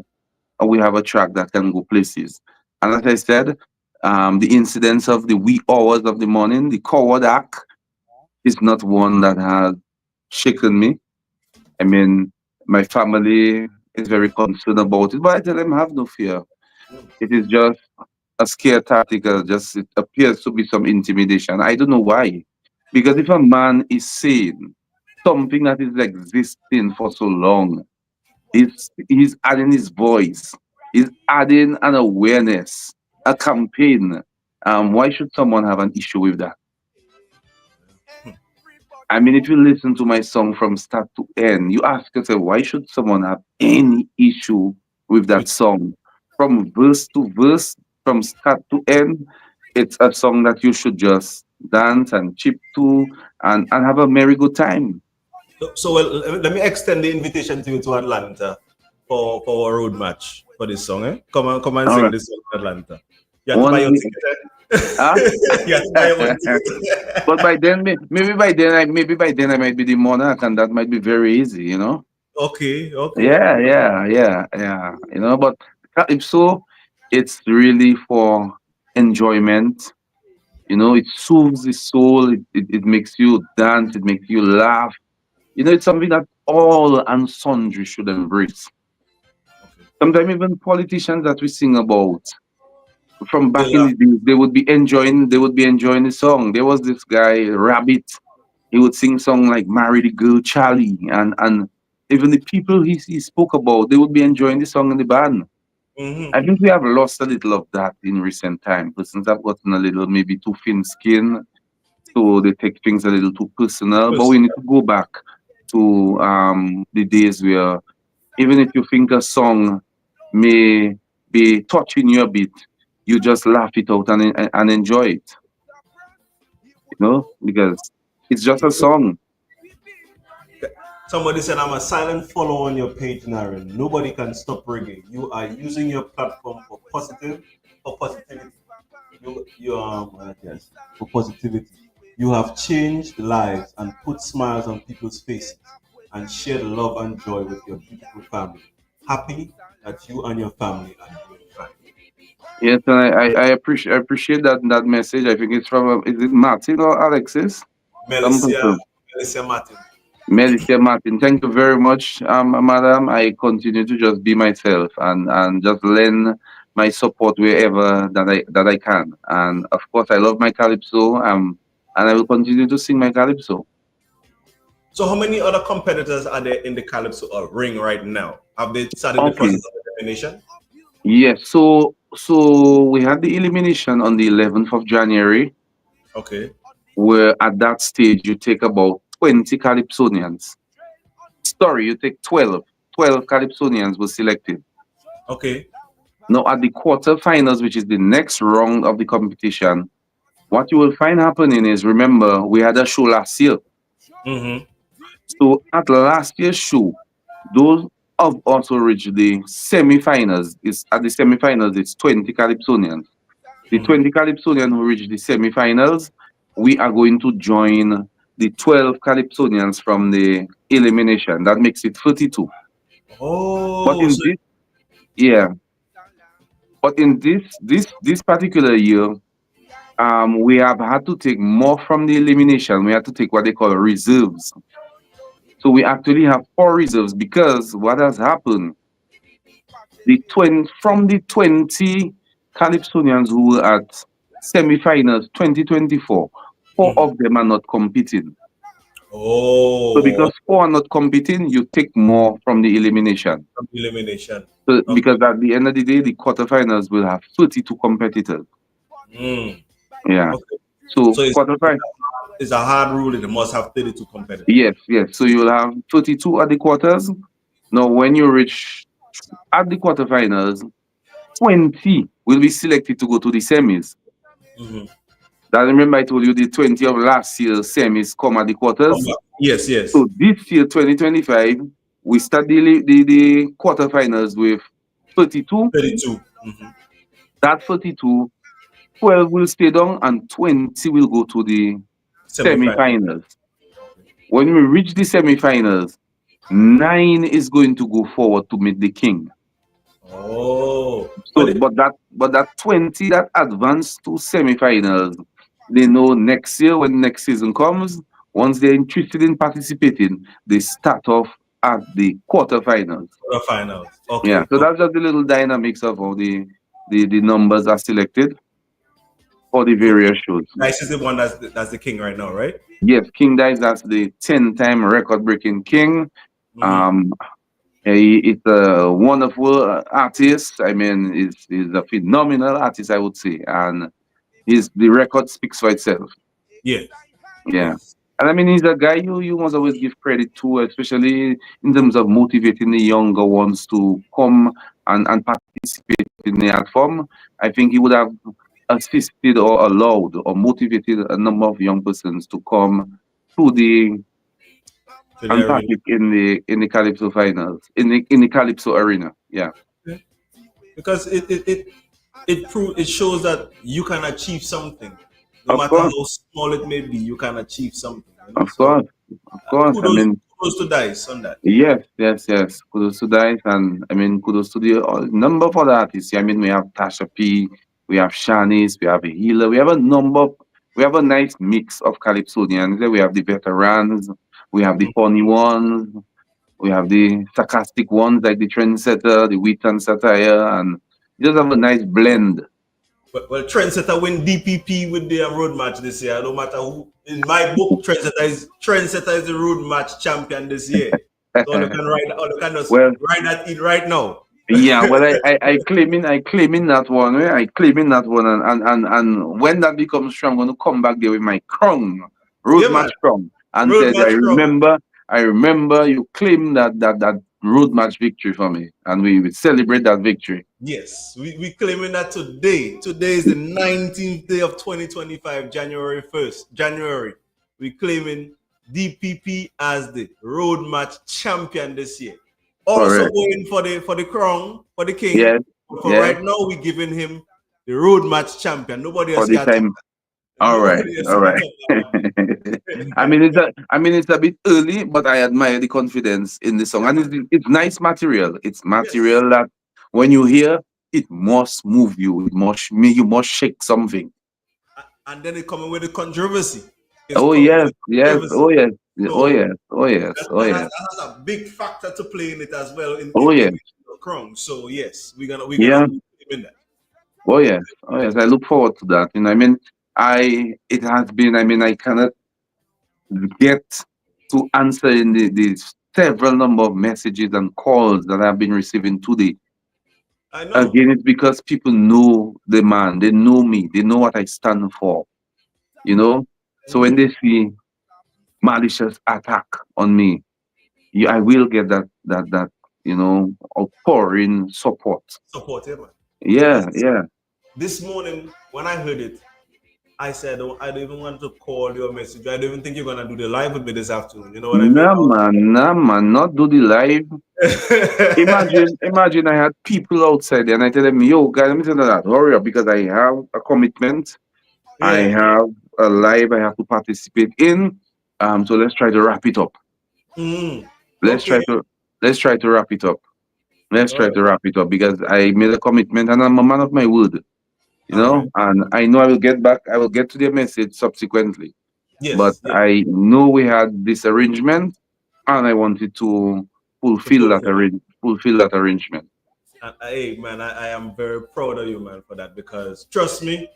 we have a track that can go places. And as I said, the incidents of the wee hours of the morning, the coward act, is not one that has shaken me. I mean, my family is very concerned about it, but I tell them have no fear. It is just a scare tactic. Just it appears to be some intimidation. I don't know why. Because if a man is saying something that is existing for so long, he's adding his voice, he's adding an awareness, a campaign. Why should someone have an issue with that? I mean, if you listen to my song from start to end, you ask yourself, why should someone have any issue with that song? From verse to verse, from start to end, it's a song that you should just dance and chip to and have a merry good time. So well, let me extend the invitation to you to Atlanta for a road match for this song. Eh? Come and All sing right. this song in Atlanta. You have to buy One your week. ticket. Huh? You have to buy your own ticket. But by then, maybe by then I might be the monarch, and that might be very easy. Okay, okay. Yeah. But if so, it's really for enjoyment. It soothes the soul. It makes you dance. It makes you laugh. It's something that all and sundry should embrace. Sometimes even politicians that we sing about from They back in laugh. the days, they would be enjoying the song. There was this guy, Rabbit. He would sing song like "Marry the Girl Charlie," and even the people he spoke about, they would be enjoying the song in the band. I Mm-hmm. think we have lost a little of that in recent time. Persons have gotten a little maybe too thin skin, so they take things a little too personal. But we need to go back to the days where even if you think a song may be touching you a bit, you just laugh it out and enjoy it, because it's just a song. Somebody said, I'm a silent follower on your page, Naren. Nobody can stop ringing. You are using your platform for positivity. Yes, for positivity. You have changed lives and put smiles on people's faces and shared love and joy with your beautiful family. Happy that you and your family are doing fine. Yes, and I appreciate that message. I think it's from is it Martin or Alexis? Some Melissa, person. Melissa Martin. Melissa Martin. Thank you very much, madam. I continue to just be myself and just lend my support wherever that I can. And of course, I love my calypso. And I will continue to sing my calypso. So, how many other competitors are there in the Calypso or ring right now? Have they started the Okay. process of elimination? Yes. So we had the elimination on the 11th of January, Okay, where at that stage you take about 20 calypsonians. Sorry, you take 12. 12 calypsonians were selected. okay. Now at the quarterfinals, which is the next round of the competition, what you will find happening is, remember, we had a show last year. Mm-hmm. So at last year's show, those of us who reached the semi-finals, is at the semi-finals, it's 20 calypsonians. The Mm-hmm. 20 calypsonians who reach the semi-finals, we are going to join the 12 calypsonians from the elimination. That makes it 32. But Oh, in so this, yeah, but in this particular year, we have had to take more from the elimination. We had to take what they call reserves. So we actually have four reserves because what has happened, from the 20 Calypsonians who were at semi-finals 2024, four mhm. of them are not competing. So Oh, because four are not competing, you take more from the elimination. elimination. So Okay. because at the end of the day, the quarterfinals will have 32 competitors. Mm. Yeah. Okay. So So quarterfinal. it's a hard rule. It must have 32 competitors. Yes. So you'll have 32 at the quarters. Now, when you reach at the quarterfinals, 20 will be selected to go to the semis. Hmm. I remember I told you the 20 of last year semis come at the quarters. Yes, yes. So this year, 2025, we start the quarterfinals with 32. 32. That 32, 12 will stay down and 20 will go to the Semi-final. semi-finals. When we reach the semi-finals, 9 is going to go forward to meet the king. Oh. So, but that 20 that advance to semi-finals, they know next year when next season comes, once they're interested in participating, they start off at the quarterfinals. Finals. Okay. Yeah, so that's just the little dynamics of how the numbers are selected for the various shows. Dice is the one that's the king right now, right? Yes, King Dice, that's the 10-time record-breaking king. Mhm. It's a wonderful artist. I mean, he's a phenomenal artist, I would say, and the record speaks for itself. Yeah. Yeah. And I mean, he's a guy you must always give credit to, especially in terms of motivating the younger ones to come and participate in the art form. I think he would have assisted or allowed or motivated a number of young persons to come to the To the and arena. partake in the Calypso finals, in the Calypso arena. Yeah. Because it shows that you can achieve something, no Of matter course, how small it may be. You can achieve something. of So course, of course. I kudos, mean, kudos to Dice on that. yes, yes, yes. Kudos to Dice, and I mean, kudos to the number of other artists. I mean, we have Tasha P, we have Shanice, we have a healer, we have a number. We have a nice mix of Calypsonians. We have the veterans, we have the funny ones, we have the sarcastic ones like the Trendsetter, the wit and satire, and just have a nice blend. Well, Trendsetter win DPP with the road match this year. No matter who, in my book, Trendsetter is the road match champion this year. So you can just Well, write that in right now. yeah, well, I claiming that one, I claiming that one, and when that becomes strong, I'm gonna come back there with my crown, road Yeah, match man. crown, and Road said, match from. I remember you claimed that road match victory for me, and we will celebrate that victory. Yes, we claiming that today. Today is the 19th day of 2025, January 1st. January. We claiming DPP as the road match champion this year. Also Correct. going for the crown, for the king. Yes, But for yes, right now, we giving him the road match champion. Nobody for else the can top time. that. All right, Nobody else all can right. top that I mean, it's a bit early, but I admire the confidence in the song, and it's nice material. It's Yes. material that when you hear, it must move you. It must make you must shake something. And then it coming with the controversy. It's Oh coming yes, with yes, controversy. oh yes, oh So yes, oh yes, oh yes, that has a big factor to play in it as well oh in yes, the crown. So yes, we're yeah, gonna be in that. oh yes, oh yes. I look forward to that. I mean, it has been. I mean, I cannot get to answer in the several number of messages and calls that I've been receiving today. I know. Again, it's because people know the man, they know me, they know what I stand for, you know. So when they see malicious attack on me, I will get that outpouring support. Support it, man. Yeah, Because yeah. this morning when I heard it, I said, oh, I don't even want to call you or message you. I don't even think you're gonna do the live with me this afternoon. You know what I mean? Nah, man, not do the live. Imagine I had people outside there and I tell them, yo, guys, let me tell you that, hurry up because I have a commitment. I Yeah. have a live I have to participate in. So let's try to wrap it up. Mm. Let's Okay. try to let's try to wrap it up. Let's All try right. to wrap it up because I made a commitment and I'm a man of my word, All right. and I know I will get back. I will get to the message subsequently. But Yes. Yeah. I know we had this arrangement, and I wanted to To fulfill it. fulfill that arrangement. And hey, man, I am very proud of you, man, for that because trust me,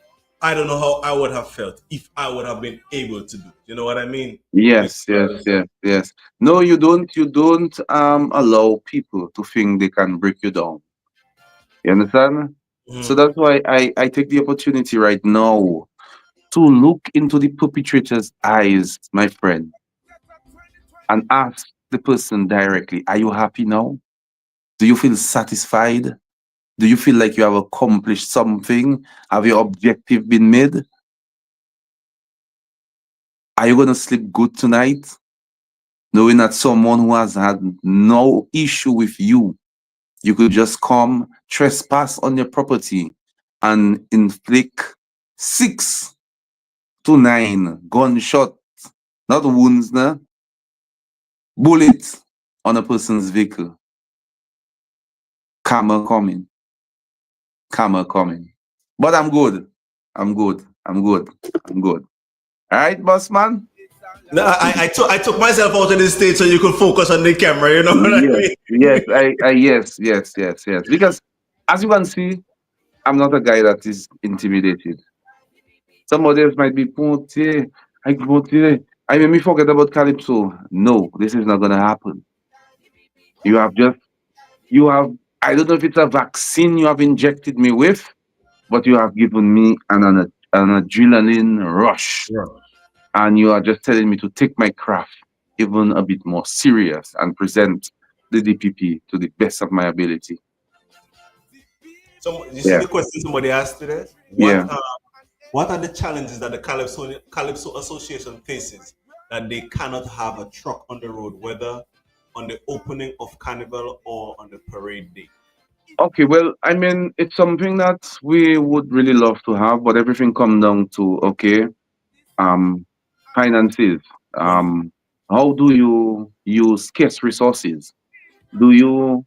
I don't know how I would have felt if I would have been able to do. It. You know what I mean? Yes, yes, Because yes, yes. No, you don't. You don't allow people to think they can break you down. You understand? So Mhm. that's why I take the opportunity right now to look into the perpetrator's eyes, my friend, and ask the person directly, are you happy now? Do you feel satisfied? Do you feel like you have accomplished something? Have your objective been made? Are you gonna sleep good tonight, knowing that someone who has had no issue with you, you could just come trespass on your property and inflict 6 to 9 gunshot, not wounds, nah, bullets on a person's vehicle? Karma coming, karma coming. But I'm good. I'm good. I'm good. I'm good. All right, boss man. No, I took myself out of the stage so you could focus on the camera. You know what I Yes, mean? yes, yes. Because as you can see, I'm not a guy that is intimidated. Somebody else might be Pontier, I Pontier. I made me forget about Calypso. No, this is not gonna happen. You have just you have I don't know if it's a vaccine you have injected me with, but you have given me an adrenaline rush. And you are just telling me to take my craft even a bit more serious and present the DPP to the best of my ability. So you see Yeah, the question somebody asked today. yeah. What are the challenges that the Calypso Association faces that they cannot have a truck on the road, whether on the opening of Carnival or on the parade day? Okay, well, I mean, it's something that we would really love to have, but everything comes down to, okay, um, finances. Money. How do you use scarce resources? Do you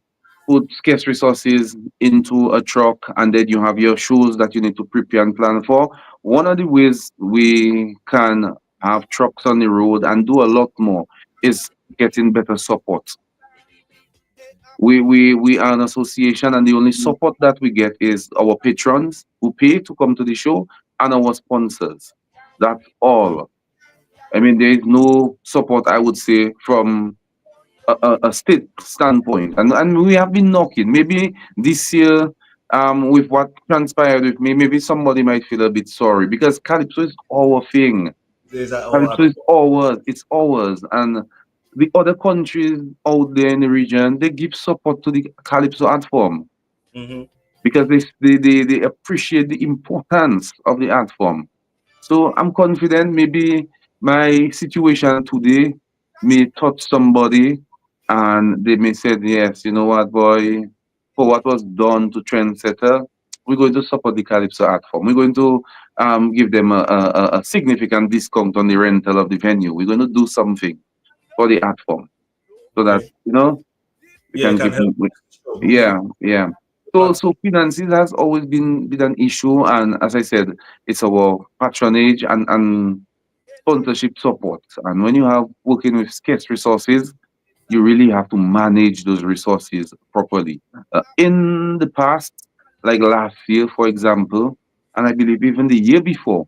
put scarce resources into a truck and then you have your shoes that you need to prepare and plan for? One of the ways we can have trucks on the road and do a lot more is getting better support. We are an association, and the only support that we get is our patrons who pay to come to the show and our sponsors. That's all. I mean, there is no support, I would say, from a state standpoint, and we have been knocking. Maybe this year, with what transpired with me, maybe somebody might feel a bit sorry because Calypso is our thing. There's a, Calypso is ours. It's ours, and the other countries out there in the region, they give support to the Calypso art form Mhm. because they appreciate the importance of the art form. So I'm confident maybe my situation today may touch somebody and they may say, yes, you know what, boy, for what was done to Trendsetter, we're going to support the Calypso art form. We're going to give them a significant discount on the rental of the venue. We're going to do something for the art form so that, Okay. we Yeah, it can can give help. them, Mhm. yeah, yeah. So finances has always been an issue, and as I said, it's our patronage and sponsorship support. And when you have working with scarce resources, you really have to manage those resources properly. In the past, like last year, for example, and I believe even the year before,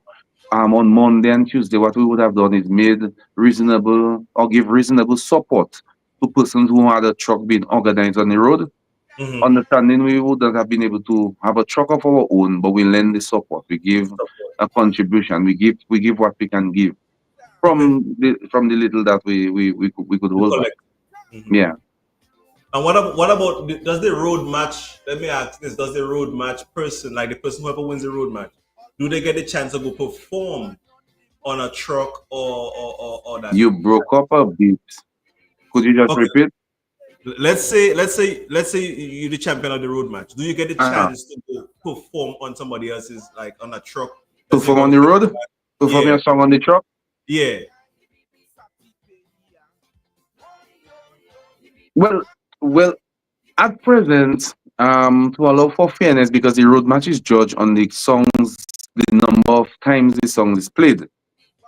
on Monday and Tuesday, what we would have done is made reasonable or give reasonable support to persons who had a truck being organized on the road, Mhm. understanding we wouldn't have been able to have a truck of our own, but we lend the support. We give a contribution. We give what we can give Okay. from the little that we could You hold back. collect. Mhm. Yeah. And what about does the road match? Let me ask this: does the road match person, like the person whoever wins the road match, do they get the chance to go perform on a truck or that? You broke up a bit. Could you just Okay. repeat? Let's say you're the champion of the road match. Do you get the Uh-huh. chance to go perform on somebody else's, like on a truck? Let's say Perform you on have the a road? Perform yeah, your song on the truck? yeah. Well, well, at present, to allow for fairness, because the road match is judged on the songs, the number of times the song is played.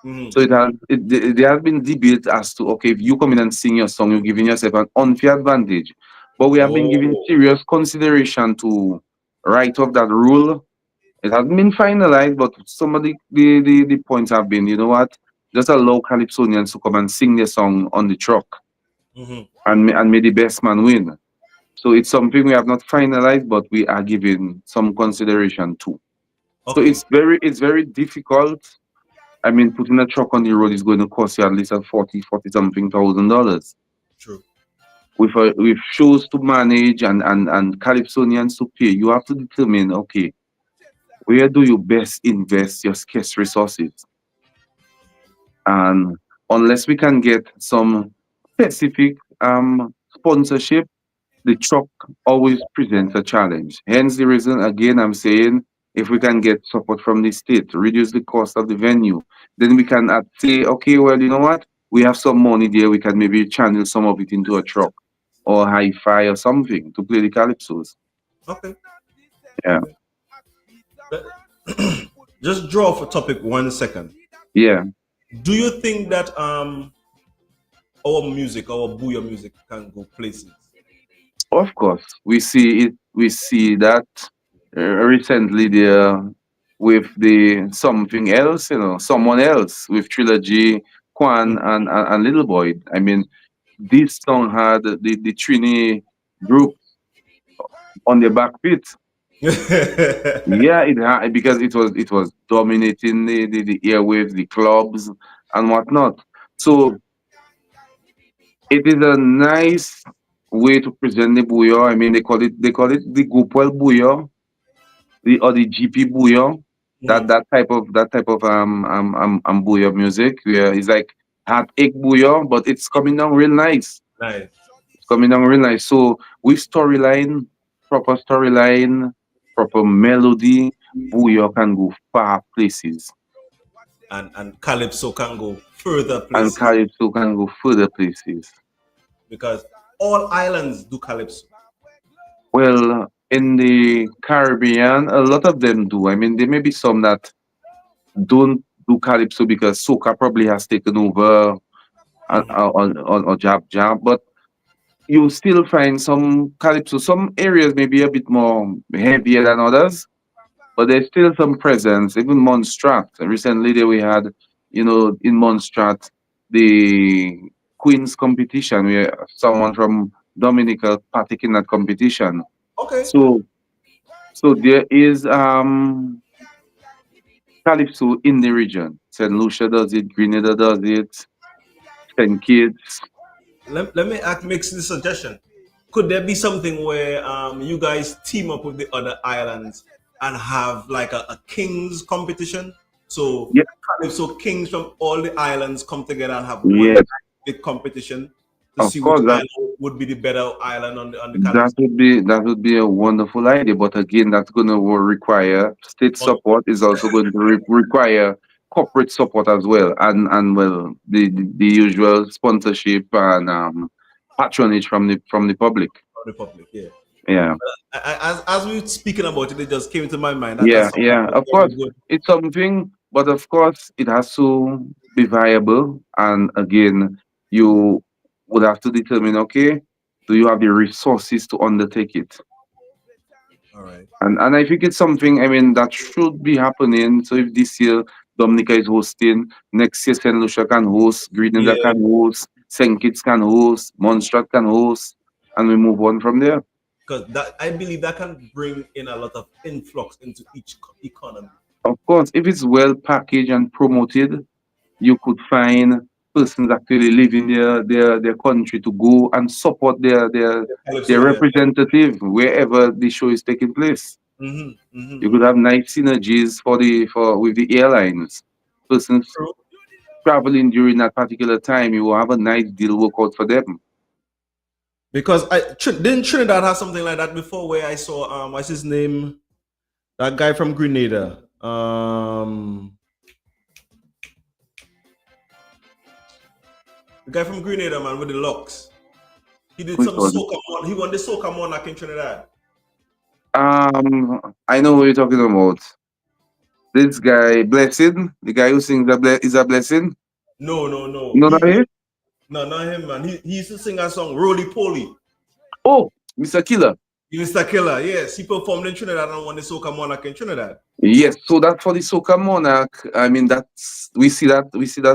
Mhm. So there has been debate as to, okay, if you come in and sing your song, you're giving yourself an unfair advantage. But we have been giving Oh. serious consideration to write off that rule. It hasn't been finalized, but some of the points have been, you know what, just allow Calypsonians to come and sing their song on the truck, Mhm. and may the best man win. So it's something we have not finalized, but we are giving some consideration to. So Okay. it's very difficult. I mean, putting a truck on the road is going to cost you at least a 40 something thousand dollars. True. With shows to manage and Calypsonians to pay, you have to determine, okay, where do you best invest your scarce resources? And unless we can get some specific sponsorship, the truck always presents a challenge. Hence the reason, again, I'm saying if we can get support from the state, reduce the cost of the venue, then we can say, okay, well, you know what? We have some money there. We can maybe channel some of it into a truck or hi-fi or something to play the calypsos. Okay. Yeah, Okay. Just draw for topic 1 second. yeah. Do you think that our music, our booyah music, can go places? Of course, we see it. We see that recently there with the something else, someone else with Trilogy, Quan, and Little Boy. I mean, this song had the Trini group on the back feet. Yeah, it had because it was dominating the airwaves, the clubs, and whatnot. So it is a nice way to present the bouillon. I mean, they call it the Gopal bouillon, the GP bouillon. That Mhm. that type of bouillon music where it's like heartache bouillon, but it's coming down real nice. Nice. It's coming down real nice. So with storyline, proper melody, bouillon can go far places, And calypso can go further and places calypso can go further places. because all islands do calypso. Well, in the Caribbean, a lot of them do. I mean, there may be some that don't do calypso because soca probably has taken over on jab jab, but you still find some calypso. Some areas may be a bit more heavier than others, but there's still some presence. Even Montserrat. Recently, there we had, in Montserrat, the Queen's competition where someone from Dominica partaking in that competition. Okay. So So there is calypso in the region. Saint Lucia does it, Grenada does it, Saint Kitts. Let me make this suggestion. Could there be something where you guys team up with the other islands and have like a kings competition? So Yeah, calypso kings from all the islands come together and have one yes, big competition to of see which course island would be the better island on the that calypso. would be a wonderful idea. But again, that's going to require state support. Is also going to require corporate support as well, and well the usual sponsorship and patronage from the public. Republic, yeah. Yeah. As we were speaking about it, it just came to my mind that Yeah, that's something yeah, that's of very course, good. it's something, but of course, it has to be viable. And again, you would have to determine, okay, do you have the resources to undertake it? All right. And I think it's something, I mean, that should be happening. So if this year Dominica is hosting, next year St. Lucia can host, Grenada Yeah, can host, St. Kitts can host, Montserrat can host, and we move on from there. because that I believe that can bring in a lot of influx into each economy. Of course, if it's well packaged and promoted, you could find persons actually leaving their country to go and support their Calypso, yeah. representative wherever the show is taking place. You could have nice synergies for with the airlines. Persons True. traveling during that particular time, you will have a nice deal work out for them. Because didn't Trinidad have something like that before where I saw what's his name? That guy from Grenada. The guy from Grenada, man, with the locks. He did Which some was soca he won the soca monarch in Trinidad. I know what you're talking about. This guy, Blessing, the guy who sings is a blessing. No, no, no. No, not him. No, not him, man. He used to sing a song, Roly Poly. Oh, Mr. Killer. Mr. Killer, yes. He performed in Trinidad and won the soca monarch in Trinidad. Yes, so that for the Soca Monarch, I mean that's we see that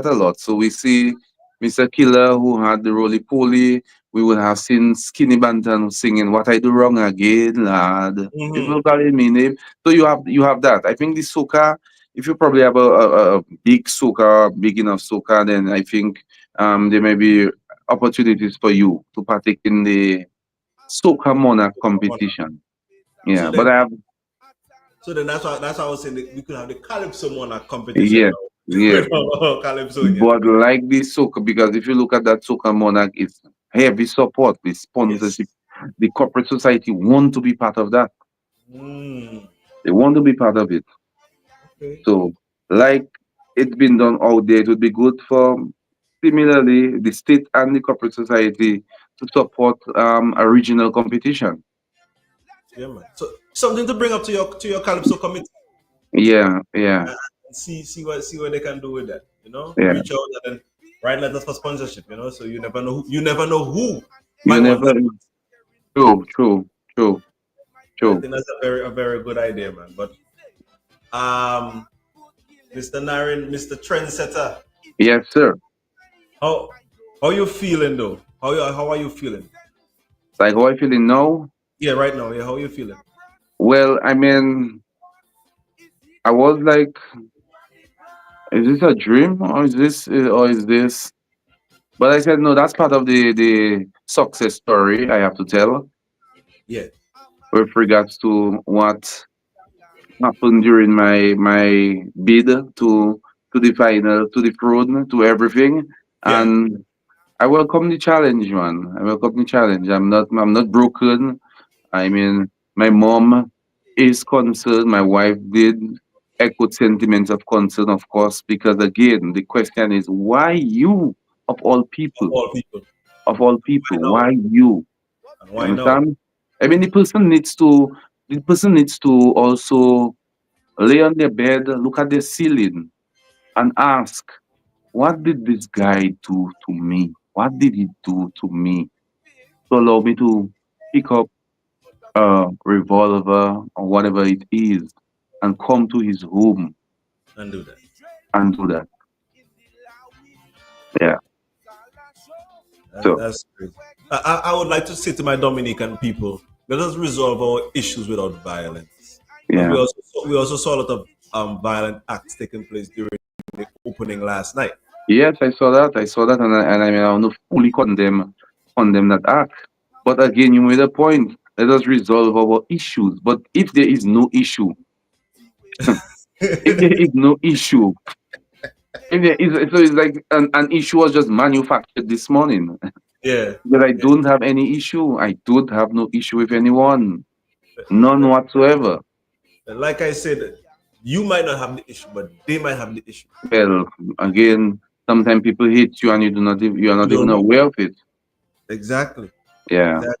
a lot. So we see Mr. Killer who had the roly poly. We would have seen Skinny Bantan singing "What I Do Wrong Again, Lad." Hmm. People calling me name. So you have that. I think the soca. If you probably have a big soca, big enough soca, then I think there may be opportunities for you to partake in the Soca Monarch competition. So Yeah, but then, I have so then that's why I was saying that we could have the Calypso monarch competition yes. now. Yes. Calypso in But like this soca, because if you look at that soca monarch, it's heavy support, the Yes. sponsorship, the corporate society want to be part of that. Mm, They want to be part of it. okay. So, like it's been done out there, it would be good for similarly the state and the corporate society to support a regional competition. Yeah, man. So something to bring up to your Calypso committee. Yeah, yeah, And see what they can do with that. You know, yeah. reach out and then write letters for sponsorship. You know, so you never know who You might want never that. true, true, true, I true. think that's a very good idea, man. But um, Mr. Narin, Mr. Trendsetter, Yes, sir. how how you feeling though? How are you feeling? Like how I feeling now? Yeah, right now. Yeah, how you feeling? Well, I mean, I was like, is this a dream or is this? But I said no. That's part of the success story I have to tell Yeah, with regards to what happened during my bid to the final, to the throne, to everything, yeah. and I welcome the challenge, man. I welcome the challenge. I'm not broken. I mean, my mom is concerned. My wife did echo sentiments of concern, of course, because again, the question is why you, of all Of people, all people, of all why people, now? why you? And You why now? understand? I mean, the person needs to also lay on their bed, look at the ceiling, and ask, what did this guy do to me? What did he do to me to allow me to pick up a revolver or whatever it is and come to his home And do that. and do that? Yeah. So, That's crazy. I would like to say to my Dominican people, let us resolve our issues without violence. Because yeah. we also saw a lot of violent acts taking place during the opening last night. Yes, I saw that. I saw that, and I mean, I want to fully condemn that act. But again, you made a point. Let us resolve our issues. But if there is no issue, if there is no issue, if there is, so it's like an issue was just manufactured this morning. Yeah. But I Yeah. don't have any issue. I don't have no issue with anyone. None whatsoever. Like I said, you might not have the issue, but they might have the issue. Well, again, sometimes people hate you and you are You not even don't know. aware of it. Exactly. Yeah. Exactly.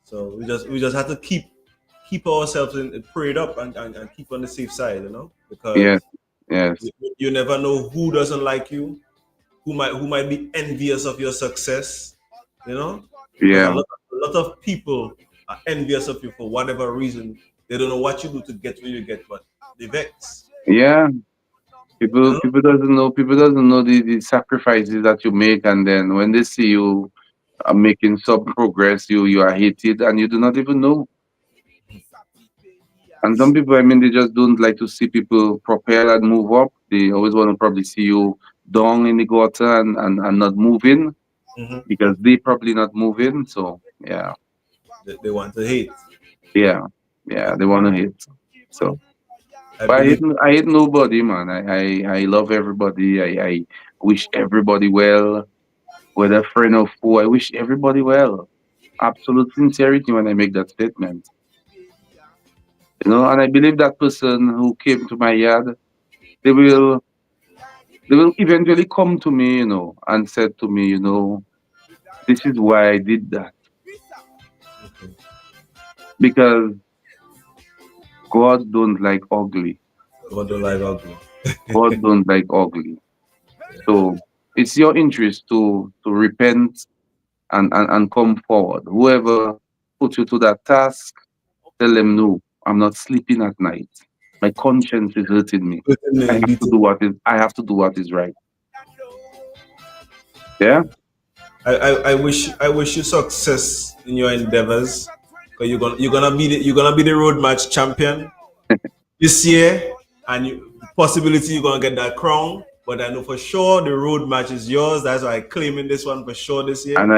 So we just have to keep ourselves prayed up and keep on the safe side, you know, Yes. because Yes. you never know who doesn't like you, who might be envious of your success, you know, because Yeah. a lot of people are envious of you for whatever reason. They don't know what you do to get where you get, but they vex, Yeah. you People know. people doesn't know the sacrifices that you make, and then when they see you making some progress, you are hated and you do not even know. And some people, I mean, they just don't like to see people propel and move up. They always want to probably see you down in the gutter and not moving Hmm. because they probably not moving. So yeah, They want to hate. yeah, yeah, they want to hit. So, I but believe. I hate nobody, man. I love everybody. I wish everybody well, whether friend or foe. I wish everybody well. Absolute sincerity when I make that statement. And I believe that person who came to my yard, they will they will eventually come to me, and said to me, this is why I did that. Because God don't like ugly. God don't like ugly. God don't like ugly. So it's your interest to repent and come forward. Whoever put you to that task, tell them no, I'm not sleeping at night. My conscience is hurting me. I have to do what is right. Yeah? I wish you success in your endeavors. Cause you're gonna be the road match champion this year, and possibility you're gonna get that crown. But I know for sure the road match is yours. That's why I'm claiming this one for sure this year. And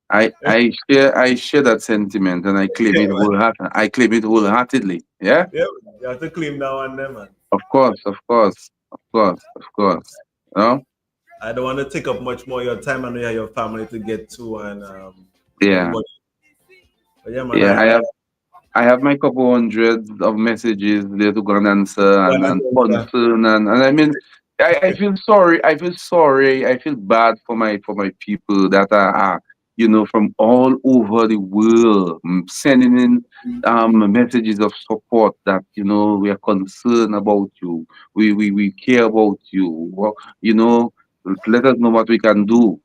I share that sentiment and I claim it wholeheartedly. Yeah? Yeah, you have to claim that one, there, man. Of course, of course. of course, of course. No? I don't want to take up much more of your time. I know you have your family to get to and Yeah, everybody. But yeah, man, yeah. I have my couple hundred of messages there to go and answer and concern and I mean I feel sorry. I feel sorry. I feel bad for my people that are from all over the world sending in messages of support that we are concerned about you. We care about you. Well, let us know what we can do.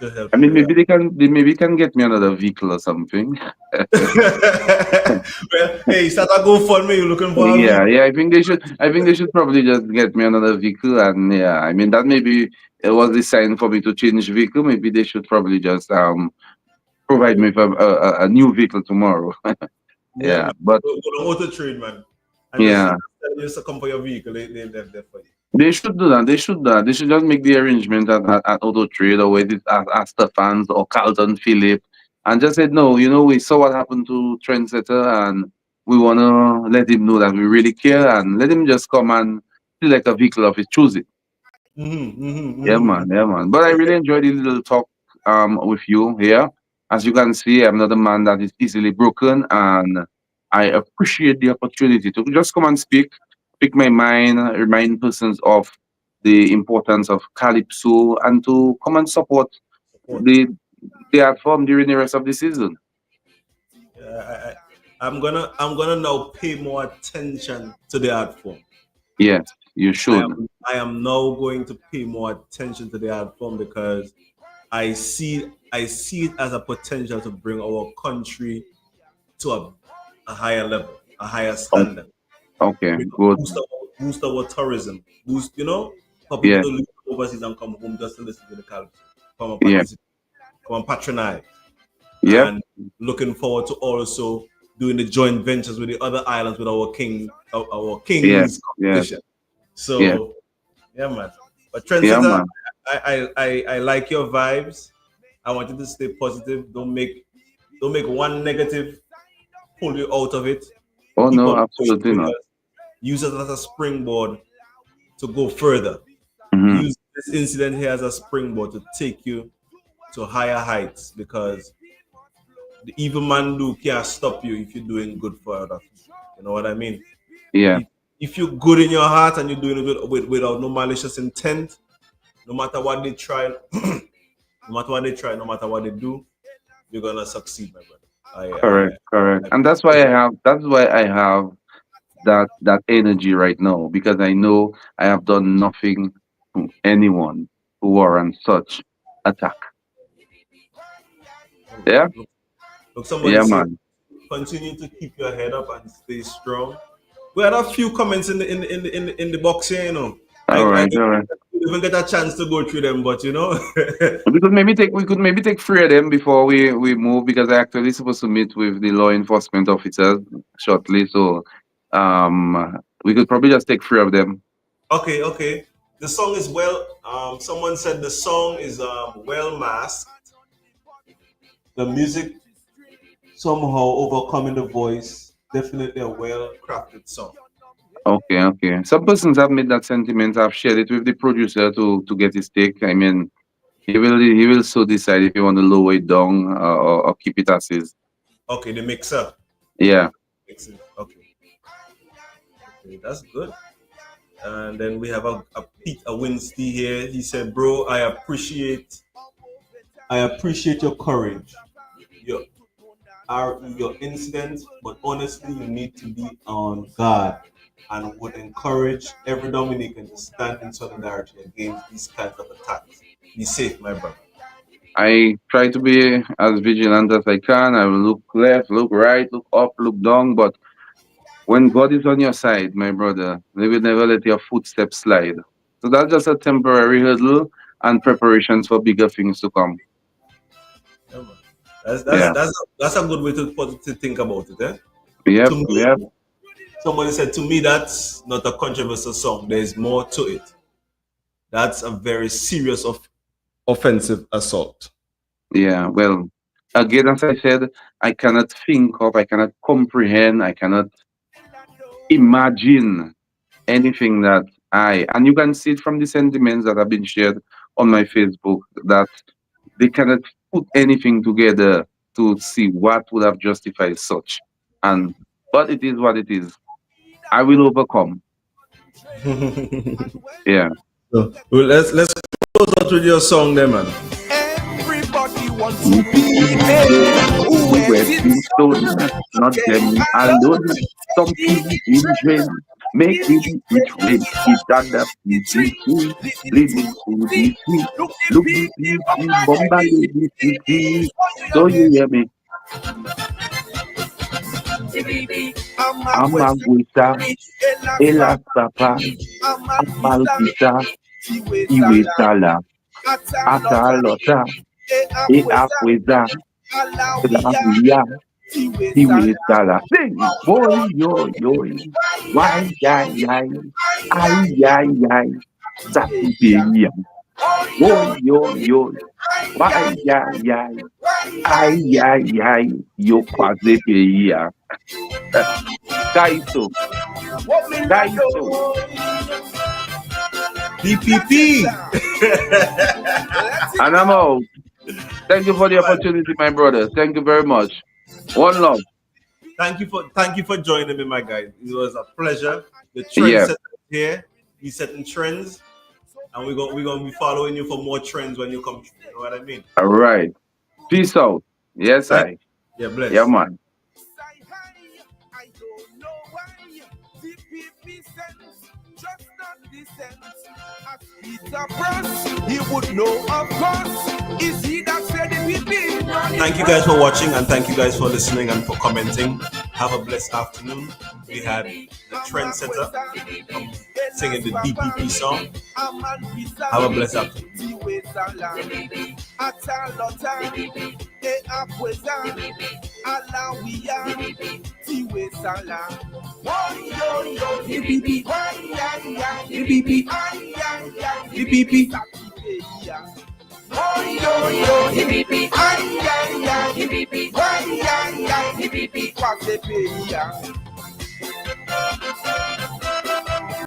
to help I mean, you. Yeah. maybe can get me another vehicle or something. Well, hey, start a GoFundMe. You looking for a Yeah, vehicle? yeah. I think they should. I think they should probably just get me another vehicle, and yeah. I mean, that maybe it was the sign for me to change vehicle. Maybe they should probably just provide me with a new vehicle tomorrow. Yeah, Yeah, man. but Go to Auto Trade, man, and just yeah, tell you to come for your vehicle. They left there for you. they should do that. They should do that. They should just make the arrangement at Auto Trade or with it at Stephans or Carlton Phillip, and just said no. We saw what happened to Trendsetter, and we wanna let him know that we really care, and let him just come and select a vehicle of his choosing. Yeah, man. Yeah, man. But I really enjoyed the little talk with you here. As you can see, I'm not a man that is easily broken, and I appreciate the opportunity to just come and speak my mind, remind persons of the importance of calypso, and to come and support Support. the art form during the rest of the season. Yeah, I'm gonna now pay more attention to the art form. Yes, you should. I am now going to pay more attention to the art form because I see it as a potential to bring our country to a higher level, a higher Oh, standard. okay, Bring, good. boost our tourism, boost for people Yeah, to leave overseas and come home just to listen to the culture, come and yeah, participate, come and patronize, yep, and looking forward to also doing the joint ventures with the other islands with our yeah, kings yeah, competition. yeah, So yeah, man. But yeah, Trendsetter, man. I like your vibes. I want you to stay positive. Don't make one negative pull you out of it. Oh Keep no, on pushing absolutely not. because use it as a springboard to go further. Hmm. Use this incident here as a springboard to take you to higher heights because the evil man do can't stop you if you're doing good for others. You know what I mean? Yeah. If you're good in your heart and you're doing it without no malicious intent, no matter what they try, no matter what they do, you're gonna succeed, my brother. Correct, correct. And that's why I have that energy right now because I know I have done nothing to anyone who warrants such attack. Yeah, look, somebody yeah, said, man. continue to keep your head up and stay strong. We had a few comments in the box here, I, All I right, all right. didn't even get a chance to go through them, but We could maybe take 3 of them before we move because I actually supposed to meet with the law enforcement officers shortly. So we could probably just take 3 of them. okay, okay. The song is well. Someone said the song is well masked. The music somehow overcoming the voice. Definitely a well crafted song. Okay, okay. Some persons have made that sentiment. I've shared it with the producer to get his take. I mean, he will so decide if you want to lower it down or keep it as is. Okay, the mixer. Yeah, Okay, okay, that's good. And then we have a Pete Winsty here. He said, "Bro, I appreciate your courage, your your incident, but honestly, you need to be on guard, and would encourage every Dominican to stand in solidarity against these kinds of attacks. Be safe, my brother." I try to be as vigilant as I can. I will look left, look right, look up, look down. But when God is on your side, my brother, He will never let your footsteps slide. So that's just a temporary hurdle and preparations for bigger things to come. Yeah, man. That's that's Yeah. that's that's a good way to think about it. To Yep. me, Yep. somebody said to me that's not a controversial song. There's more to it. That's a very serious offensive assault. Yeah. Well, again, as I said, I cannot comprehend, I cannot imagine anything that Aye, and you can see it from the sentiments that have been shared on my Facebook that they cannot put anything together to see what would have justified such. And but it is what it is. I will overcome. Yeah. So, well, let's close out with your song there, man. Everybody wants to Who be there. Who has else is been stolen, not them alone. Some He people in dream, making it rain. It under PCC, leading to DC. Look Look, the the people PC, bombarded bombarded with with CC. so So you you hear me? Amaguita, Elastapa, Amalpita, Iwetala, Atalota, Eakweza, Elavia, Iwetala. Sing, boy, yo, why, ay, Sakipeya, boy, yo, why, ay, yo, Kwazepeya. Kaiso, Kaiso. DPP. And I'm out. Thank you for the opportunity, my brother. Thank you very much. One love. Thank you for joining me, my guy. It was a pleasure. The Yeah. Trendsetter is here. He's setting trends, and we're gonna be following you for more trends when you come. You know what I mean? All right. Peace out. Yes, Thank- Yeah, bless. Yeah, man. I don't know why the PP sense, just not the sense. As Peter Press, he would know, of course. Is he that said the PP? Thank you guys for watching, and thank you guys for listening and for commenting. Have a blessed afternoon. We had the Trendsetter singing the DPP song. Have a blessed afternoon. Quase